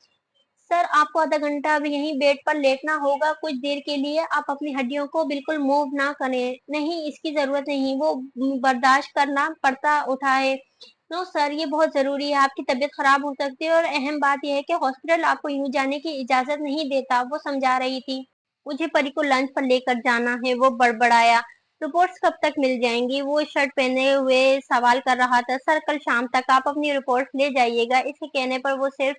सर आपको आधा घंटा अब यहीं बेड पर लेटना होगा, कुछ देर के लिए आप अपनी हड्डियों को बिल्कुल मूव ना करें। नहीं, इसकी जरूरत नहीं, वो बर्दाश्त करना पड़ता उठा है। नो सर, ये बहुत जरूरी है, आपकी तबीयत खराब हो सकती है और अहम बात यह है कि हॉस्पिटल आपको यूं जाने की इजाजत नहीं देता। वो समझा रही थी। मुझे परी को लंच पर लेकर जाना है, वो बड़बड़ाया। रिपोर्ट्स कब तक मिल जाएंगी? वो शर्ट पहने हुए सवाल कर रहा था। सर कल शाम तक आप अपनी रिपोर्ट्स ले जाइएगा। इसे कहने पर वो सिर्फ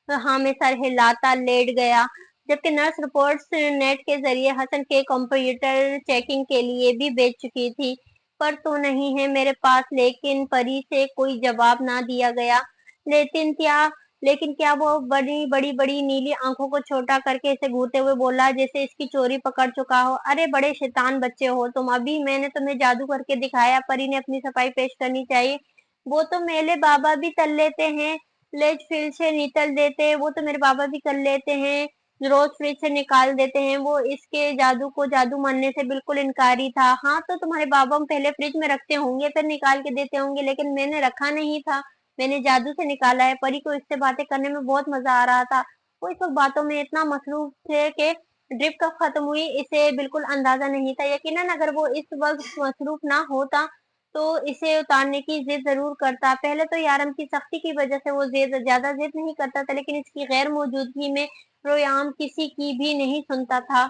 हाँ में सर हिलाता लेट गया, जबकि नर्स रिपोर्ट्स नेट के जरिए हसन के कंप्यूटर चेकिंग के लिए भी भेज चुकी थी। पर तो नहीं है मेरे पास, लेकिन परी से कोई जवाब ना दिया गया। लेकिन क्या लेकिन क्या वो बड़ी बड़ी बड़ी नीली आंखों को छोटा करके इसे घूरते हुए बोला, जैसे इसकी चोरी पकड़ चुका हो। अरे बड़े शैतान बच्चे हो तुम, अभी मैंने तुम्हें जादू करके दिखाया। परी ने अपनी सफाई पेश करनी चाहिए। वो तो मेरे बाबा भी कर लेते हैं, लेज फ्रिज से निकल देते, वो तो मेरे बाबा भी कर लेते हैं, रोज फ्रिज से निकाल देते हैं। वो इसके जादू को जादू मानने से बिल्कुल इनकारी था। हाँ तो तुम्हारे बाबा पहले फ्रिज में रखते होंगे फिर निकाल के देते होंगे, लेकिन मैंने रखा नहीं था, मैंने जादू से निकाला है। परी को इससे बातें करने में बहुत मजा आ रहा था। वो इस वक्त बातों में इतना मसरूफ थे कि ड्रिप कब खत्म हुई इसे बिल्कुल अंदाजा नहीं था। यकीनन अगर वो इस वक्त मसरूफ ना होता तो इसे उतारने की जिद जरूर करता। पहले तो यारम की सख्ती की वजह से वो ज्यादा जिद नहीं करता था, लेकिन इसकी गैर मौजूदगी में रोयाम किसी की भी नहीं सुनता था।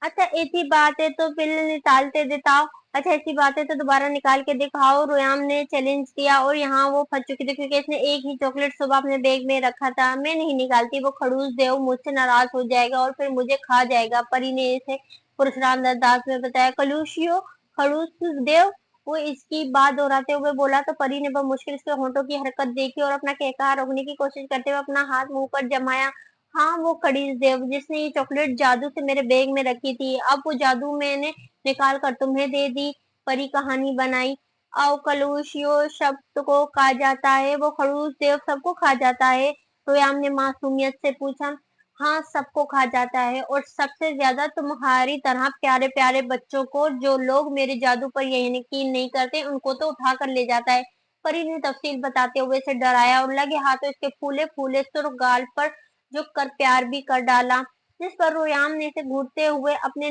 अच्छा ऐसी बात है तो फिर निकालते दिखाओ। अच्छा ऐसी बात है तो दोबारा निकाल के दिखाओ, रोयाम ने चैलेंज दिया। और यहाँ वो फंस चुकी थी, क्योंकि इसने एक ही चॉकलेट सुबह अपने बैग में रखा था। मैं नहीं निकालती, वो खड़ूस देव मुझसे नाराज हो जाएगा और फिर मुझे खा जाएगा, परी ने इसे पुरस्कार अंदाज में बताया। कलुषियो खड़ूस देव, वो इसकी बात दोहराते हुए बोला तो परी ने बहुत मुश्किल से होंठों की हरकत देखी और अपना कहकहा रोकने की कोशिश करते हुए अपना हाथ मुंह पर जमाया। हाँ वो खड़ीस देव जिसने ये चॉकलेट जादू से मेरे बैग में रखी थी, अब वो जादू मैंने निकाल कर तुम्हें दे दी, परी कहानी बनाई। अवकलुषियो शब्द को खा जाता है, वो खड़ूस देव सबको खा जाता है? रोयाम ने मासूमियत से पूछा। हाँ सबको खा जाता है, और सबसे ज्यादा तुम्हारी तरह प्यारे प्यारे बच्चों को, जो लोग मेरे जादू पर यकीन नहीं करते उनको तो उठा कर ले जाता है। परी ने तफसील बताते हुए इसे डराया और लगे हाथों इसके फूले फूले सुर्ख गाल पर झुक कर प्यार भी कर डाला, जिस पर रोयाम ने इसे घूरते हुए अपने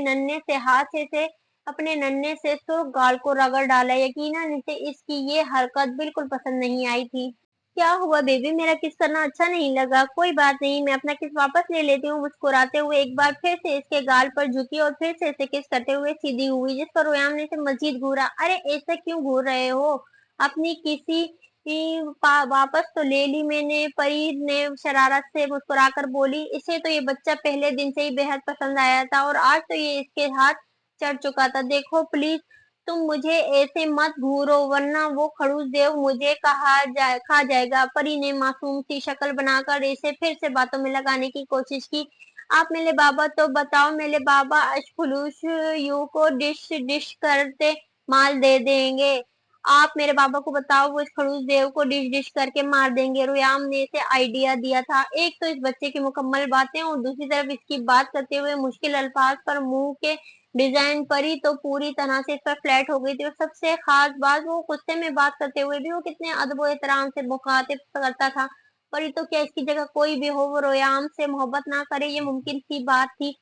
नन्हे से सुर्ख गाल को रगड़ डाला। यकीनन इसे इसकी ये हरकत बिल्कुल पसंद नहीं आई थी। क्या हुआ बेबी, मेरा किस करना अच्छा नहीं लगा? कोई बात नहीं, मैं अपना किस वापस ले लेती हूँ। मुस्कुराते हुए एक बार फिर से इसके गाल पर झुकी और फिर से इसे किस करते हुए सीधी हुई, जिस पर रोयाम ने इसे मजीद घूरा। अरे ऐसा क्यों घूर रहे हो? अपनी किसी वापस तो ले ली मैंने, परी ने शरारत से मुस्कुराकर बोली। इसे तो ये बच्चा पहले दिन से ही बेहद पसंद आया था और आज तो ये इसके हाथ चढ़ चुका था। देखो प्लीज तुम मुझे ऐसे मत घूरो, वरना वो खड़ूस देव मुझे खा जाएगा। परी ने मासूम सी शक्ल बनाकर इसे फिर से बातों में लगाने की कोशिश की। आप मेरे बाबा तो बताओ, मेरे बाबा अशफुलूश यू को डिश डिश करते माल दे देंगे। आप मेरे बाबा को बताओ वो इस खड़ूस देव को डिश डिश करके मार देंगे। रुयाम ने इसे आइडिया दिया था। एक तो इस बच्चे की मुकम्मल बातें और दूसरी तरफ इसकी बात करते हुए मुश्किल अल्फाज पर मुंह के डिजाइन परी तो पूरी तरह से इस पर फ्लैट हो गई थी। और सबसे खास बात, वो गुस्से में बात करते हुए भी वो कितने अदब और एहतराम से मुखातिब करता था। परी तो क्या इसकी जगह कोई भी हो वो रोयाम से मोहब्बत ना करे, ये मुमकिन सी बात थी।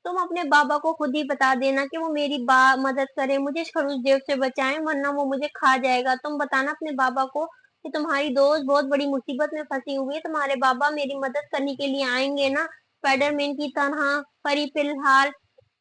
तुम अपने बाबा को खुद ही बता देना कि वो मेरी मदद करे, मुझे इस खड़ूस देव से बचाएं वरना वो मुझे खा जाएगा। तुम बताना अपने बाबा को कि तुम्हारी दोस्त बहुत बड़ी मुसीबत में फंसी हुई है, तुम्हारे बाबा मेरी मदद करने के लिए आएंगे ना, स्पाइडरमैन की तरह। परी फिलहाल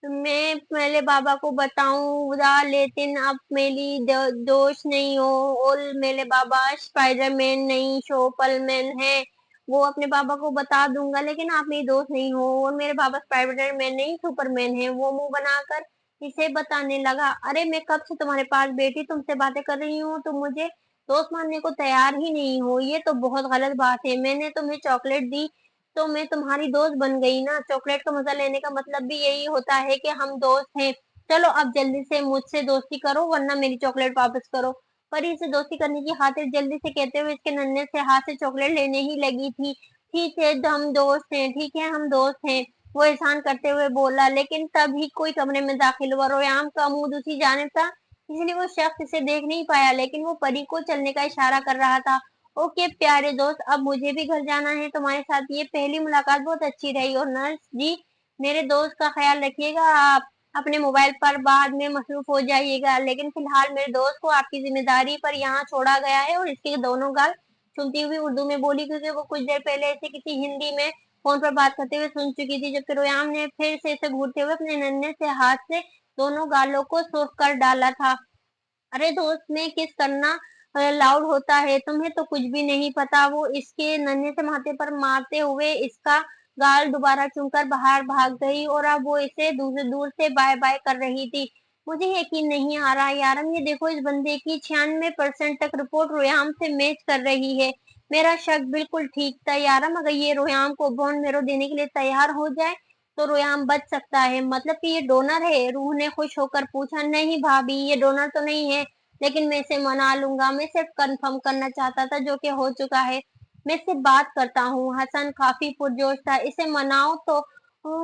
मैं पहले बाबा को बताऊंगा, लेकिन अब मेरी दोस्त नहीं हो। और मेरे बाबा स्पाइडरमैन नहीं शोपलमैन है। वो अपने पापा को बता दूंगा, लेकिन आप मेरी दोस्त नहीं हो। और मेरे पापा स्पाइडरमैन नहीं सुपरमैन है। वो मुंह बनाकर इसे बताने लगा, अरे मैं कब से तुम्हारे पास बैठी तुमसे बातें कर रही हूँ, तुम मुझे दोस्त मानने को तैयार ही नहीं हो। ये तो बहुत गलत बात है। मैंने तुम्हें चॉकलेट दी तो मैं तुम्हारी दोस्त बन गई ना। चॉकलेट का मजा लेने का मतलब भी यही होता है कि हम दोस्त हैं। चलो अब जल्दी से मुझसे दोस्ती करो वरना मेरी चॉकलेट वापस करो। परी से दोस्ती करने की खातिर जल्दी से कहते हुए इसके नन्हे से हाथ से चॉकलेट लेने ही लगी थी। ठीक है तो हम दोस्त हैं, ठीक है हम दोस्त हैं, वो एहसान करते हुए बोला। लेकिन तभी कोई कमरे में दाखिल हुआ। रोयाम का मुंह दूसरी जानिब था, इसलिए वो शख्स इसे देख नहीं पाया, लेकिन वो परी को चलने का इशारा कर रहा था। ओके प्यारे दोस्त, अब मुझे भी घर जाना है तुम्हारे साथ। ये पहली मुलाकात बहुत अच्छी रही। और नर्स जी, मेरे दोस्त का ख्याल रखिएगा। आप अपने मोबाइल पर बाद में मसरूफ हो जाइएगा, लेकिन फिलहाल मेरे दोस्त को आपकी जिम्मेदारी पर यहाँ छोड़ा गया है। और इसके दोनों गाल चुमती हुई उर्दू में बोली, क्योंकि वो कुछ देर पहले इसे किसी हिंदी में फोन पर बात करते हुए सुन चुकी थी। जबकि रोयाम ने फिर से इसे घूरते हुए अपने नन्हे से हाथ से दोनों गालों को सुर्ख कर डाला था। अरे दोस्त में किस करना लाउड होता है, तुम्हें तो कुछ भी नहीं पता। वो इसके नन्हे से माथे पर मारते हुए इसका गाल दोबारा चूमकर बाहर भाग गई। और अब वो इसे दूर दूर से बाय बाय कर रही थी। मुझे यकीन नहीं आ रहा यारम, ये देखो इस बंदे की 96% तक रिपोर्ट रोयाम से मैच कर रही है। मेरा शक बिल्कुल ठीक था यारम, अगर ये रोयाम को बोन मेरो देने के लिए तैयार हो जाए तो रोयाम बच सकता है। मतलब कि ये डोनर है? रूह ने खुश होकर पूछा। नहीं भाभी, ये डोनर तो नहीं है, लेकिन मैं इसे मना लूंगा। मैं सिर्फ कंफर्म करना चाहता था जो कि हो चुका है। मैं इससे बात करता हूँ। हसन काफी पुरजोश था। इसे मनाओ तो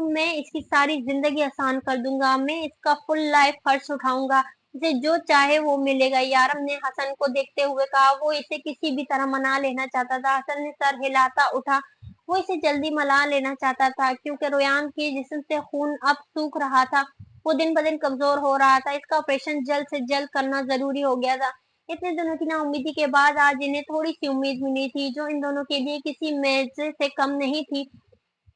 मैं इसकी सारी जिंदगी आसान कर दूंगा। मैं इसका फुल लाइफ खर्च उठाऊंगा। इसे जो चाहे वो मिलेगा। यारम ने हसन को देखते हुए कहा। वो इसे किसी भी तरह मना लेना चाहता था। हसन ने सर हिलाता उठा। वो इसे जल्दी मना लेना चाहता था, क्योंकि रोयान के जिस्म से खून अब सूख रहा था। वो दिन ब दिन कमजोर हो रहा था। इसका ऑपरेशन जल्द से जल्द करना जरूरी हो गया था। इतने दिनों की नाउम्मीदी के बाद आज इन्हें थोड़ी सी उम्मीद मिली थी, जो इन दोनों के लिए किसी मैच से कम नहीं थी।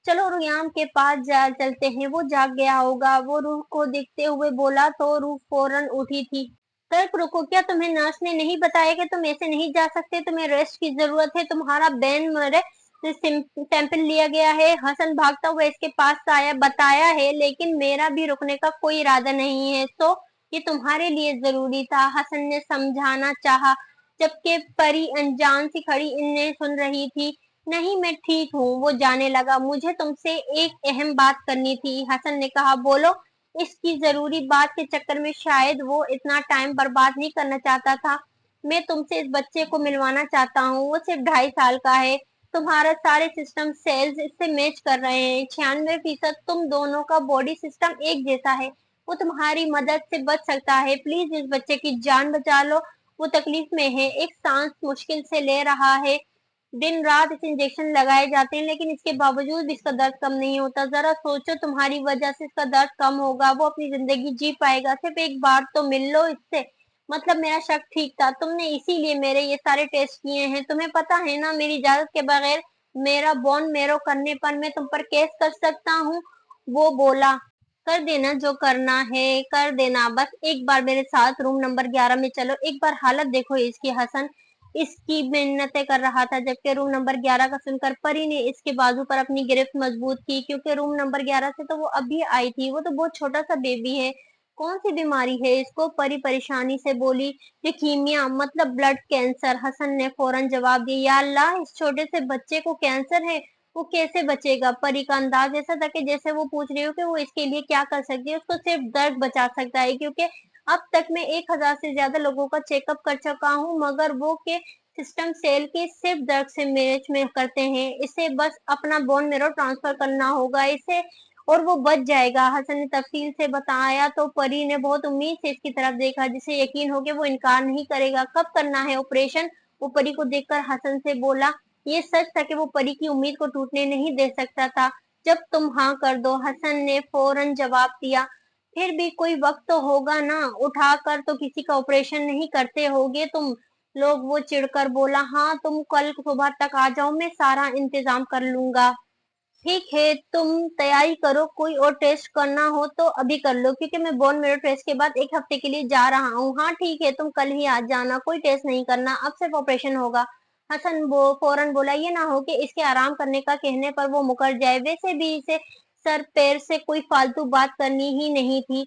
चलो रुयाम के पास चलते हैं, वो जाग गया होगा। वो रूह को देखते हुए बोला तो रूह फौरन उठी थी। तर्क रुको, क्या तुम्हें नर्स ने नहीं बताया कि तुम ऐसे नहीं जा सकते? तुम्हें रेस्ट की जरूरत है। तुम्हारा बैन मरे सैंपल लिया गया है। हसन भागता हुआ इसके पास आया। बताया है, लेकिन मेरा भी रुकने का कोई इरादा नहीं है। तो ये तुम्हारे लिए जरूरी था, हसन ने समझाना चाहा, जबकि परी अनजान सी खड़ी इन्हें सुन रही थी। नहीं मैं ठीक हूँ, वो जाने लगा। मुझे तुमसे एक अहम बात करनी थी, हसन ने कहा। बोलो। इसकी जरूरी बात के चक्कर में शायद वो इतना टाइम बर्बाद नहीं करना चाहता था। मैं तुमसे इस बच्चे को मिलवाना चाहता हूँ। वो सिर्फ 2.5 साल का है। तुम्हारा सारे सिस्टम सेल्स इससे मैच कर रहे हैं। 96% तुम दोनों का बॉडी सिस्टम एक जैसा है। वो तुम्हारी मदद से बच सकता है। प्लीज इस बच्चे की जान बचा लो। वो तकलीफ में है, एक सांस मुश्किल से ले रहा है। दिन रात इसे इंजेक्शन लगाए जाते हैं, लेकिन इसके बावजूद भी इसका दर्द कम नहीं होता। जरा सोचो, तुम्हारी वजह से इसका दर्द कम होगा, वो अपनी जिंदगी जी पाएगा। सिर्फ एक बार तो मिल लो इससे। मतलब मेरा शक ठीक था, तुमने इसीलिए मेरे ये सारे टेस्ट किए हैं। तुम्हें पता है ना, मेरी इजाजत के बगैर मेरा बोन मेरो करने पर मैं तुम पर केस कर सकता हूँ। वो बोला। कर देना जो करना है कर देना, बस एक बार मेरे साथ रूम नंबर 11 में चलो। एक बार हालत देखो इसकी। हसन इसकी मिन्नतें कर रहा था, जबकि रूम नंबर 11 का सुनकर परी ने इसके बाजू पर अपनी गिरफ्त मजबूत की, क्योंकि रूम नंबर 11 से तो वो अभी आई थी। वो तो बहुत छोटा सा बेबी है। कौन सी बीमारी है इसको? परी परेशानी से बोली। लीकीमिया, मतलब ब्लड कैंसर। हसन ने फौरन जवाब दिया। या अल्लाह, इस छोटे से बच्चे को कैंसर है? वो कैसे बचेगा? परी का अंदाज ऐसा था कि जैसे वो पूछ रही हो कि वो इसके लिए क्या कर सकती है। उसको सिर्फ दर्द बचा सकता है, क्योंकि अब तक मैं 1000 से ज्यादा लोगों का चेकअप कर चुका हूँ, मगर वो के सिस्टम सेल के सिर्फ ड्रग से मैच में करते हैं। इसे बस अपना बोन मैरो ट्रांसफर करना होगा इसे, और वो बच जाएगा। हसन ने तफसील से बताया तो परी ने बहुत उम्मीद से इसकी तरफ देखा, जिसे यकीन हो कि वो इनकार नहीं करेगा। कब करना है ऑपरेशन? वो परी को देखकर हसन से बोला। ये सच था कि वो परी की उम्मीद को टूटने नहीं दे सकता था। जब तुम हाँ कर दो, हसन ने फौरन जवाब दिया। फिर भी कोई वक्त तो होगा ना, उठाकर तो किसी का ऑपरेशन नहीं करते होगे तुम लोग। वो चिढ़कर बोला, हाँ तुम कल सुबह तक आ जाओ, मैं सारा इंतजाम कर लूंगा। ठीक है, तुम तैयारी करो, कोई और टेस्ट करना हो तो अभी कर लो, क्योंकि मैं बोन मेरो टेस्ट के बाद 1 हफ्ते के लिए जा रहा हूँ। हाँ ठीक है, तुम कल ही आ जाना, कोई टेस्ट नहीं करना, अब सिर्फ ऑपरेशन होगा। हसन फौरन बोला, ये ना हो कि इसके आराम करने का कहने पर वो मुकर जाए। वैसे भी इसे सर पैर से कोई फालतू बात करनी ही नहीं थी।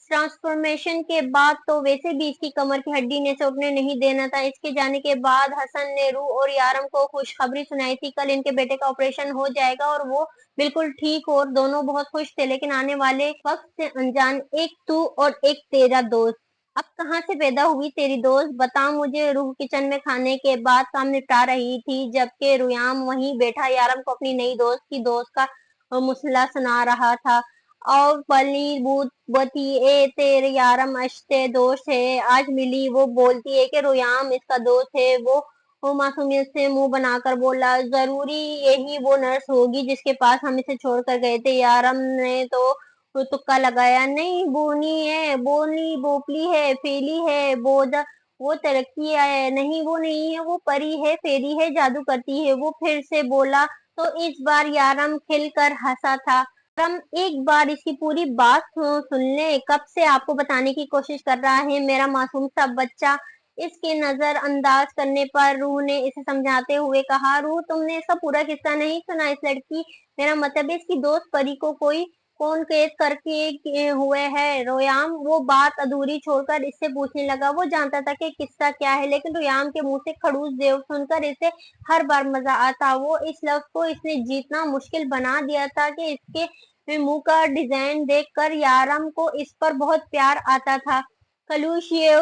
ट्रांसफॉर्मेशन के बाद तो वैसे भी इसकी कमर की हड्डी ने से उठने नहीं देना था। इसके जाने के बाद हसन ने रूह और यारम को खुशखबरी सुनाई थी, कल इनके बेटे का ऑपरेशन हो जाएगा और वो बिल्कुल ठीक, और दोनों बहुत खुश थे। लेकिन आने वाले वक्त से अनजान, एक तू और एक तेरा दोस्त। अब कहाँ से पैदा हुई तेरी दोस्त, बता मुझे। रूह किचन में खाने के बाद काम निपटा रही थी, जबकि रुयाम वहीं बैठा यारम को अपनी नई दोस्त की दोस्त का मुसला सुना रहा था। और पली बूत बती ए तेरे यारम अश्ते दोस्त है, आज मिली। वो बोलती है कि रुयाम इसका दोस्त है। वो मासूमियत से मुंह बनाकर बोला, जरूरी यही वो नर्स होगी जिसके पास हम इसे छोड़कर गए थे। यारम ने तो तुक्का लगाया, नहीं बोनी है, बोनी बोपली है, फेली है, वो तरक्की है। नहीं वो नहीं है, वो परी है, फेरी है, जादू करती है। वो फिर से बोला तो इस बार यारम खिलकर हंसा था। यारम एक बार इसकी पूरी बात सुन ले, कब से आपको बताने की कोशिश कर रहा है मेरा मासूम सा बच्चा। इसके नजर अंदाज करने पर रूह ने इसे समझाते हुए कहा, रूह तुमने इसका पूरा किस्सा नहीं सुना। इस लड़की, मेरा मतलब है इसकी दोस्त परी को कोई कौन कैद करके हुए है। रोयाम वो बात अधूरी छोड़कर इससे पूछने लगा। वो जानता था कि किस्सा क्या है, लेकिन रोयाम के मुंह से खड़ूस देव सुनकर इसे हर बार मजा आता। वो इस लफ्ज को इसने जीतना मुश्किल बना दिया था कि इसके मुंह का डिजाइन देखकर यारम को इस पर बहुत प्यार आता था। खलूस ये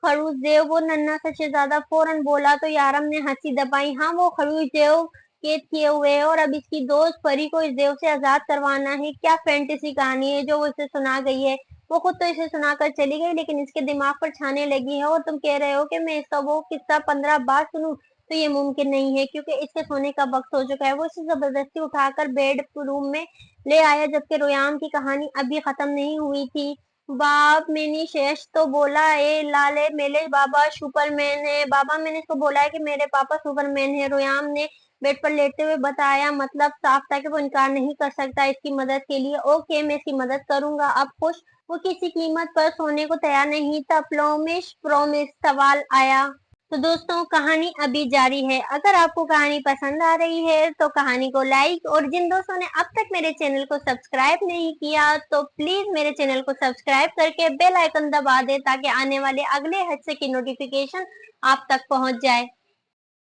खड़ूस देव, वो नन्हा सा शहजादा फौरन बोला तो यारम ने हंसी दबाई। हाँ वो खड़ूस देव कैद किए हुए है, और अब इसकी दोस्त परी को इस देव से आजाद करवाना है। क्या फैंटेसी कहानी है जो वो इसे सुना गई है। वो खुद तो इसे सुनाकर चली गई, लेकिन इसके दिमाग पर छाने लगी है। और तुम कह रहे हो कि मैं इसका वो किस्सा 15 बार सुनूं, तो ये मुमकिन नहीं है, क्योंकि इसके सोने का वक्त हो चुका है। वो इसे जबरदस्ती उठाकर बेड रूम में ले आया, जबकि रोयाम की कहानी अभी खत्म नहीं हुई थी। बाप मैंने शेष तो बोला, ए लाले मेले बाबा सुपरमैन है। बाबा मैंने इसको बोला है कि मेरे पापा सुपरमैन है। रोयाम ने बेड पर लेटते हुए बताया। मतलब साफ था कि वो इनकार नहीं कर सकता इसकी मदद के लिए। ओके मैं इसकी मदद करूंगा, अब खुश। वो किसी कीमत पर सोने को तैयार नहीं था। प्रोमिस प्रोमिस सवाल आया। तो दोस्तों कहानी अभी जारी है। अगर आपको कहानी पसंद आ रही है तो कहानी को लाइक, और जिन दोस्तों ने अब तक मेरे चैनल को सब्सक्राइब नहीं किया तो प्लीज मेरे चैनल को सब्सक्राइब करके बेल आइकन दबा दे, ताकि आने वाले अगले हिस्से की नोटिफिकेशन आप तक पहुंच जाए।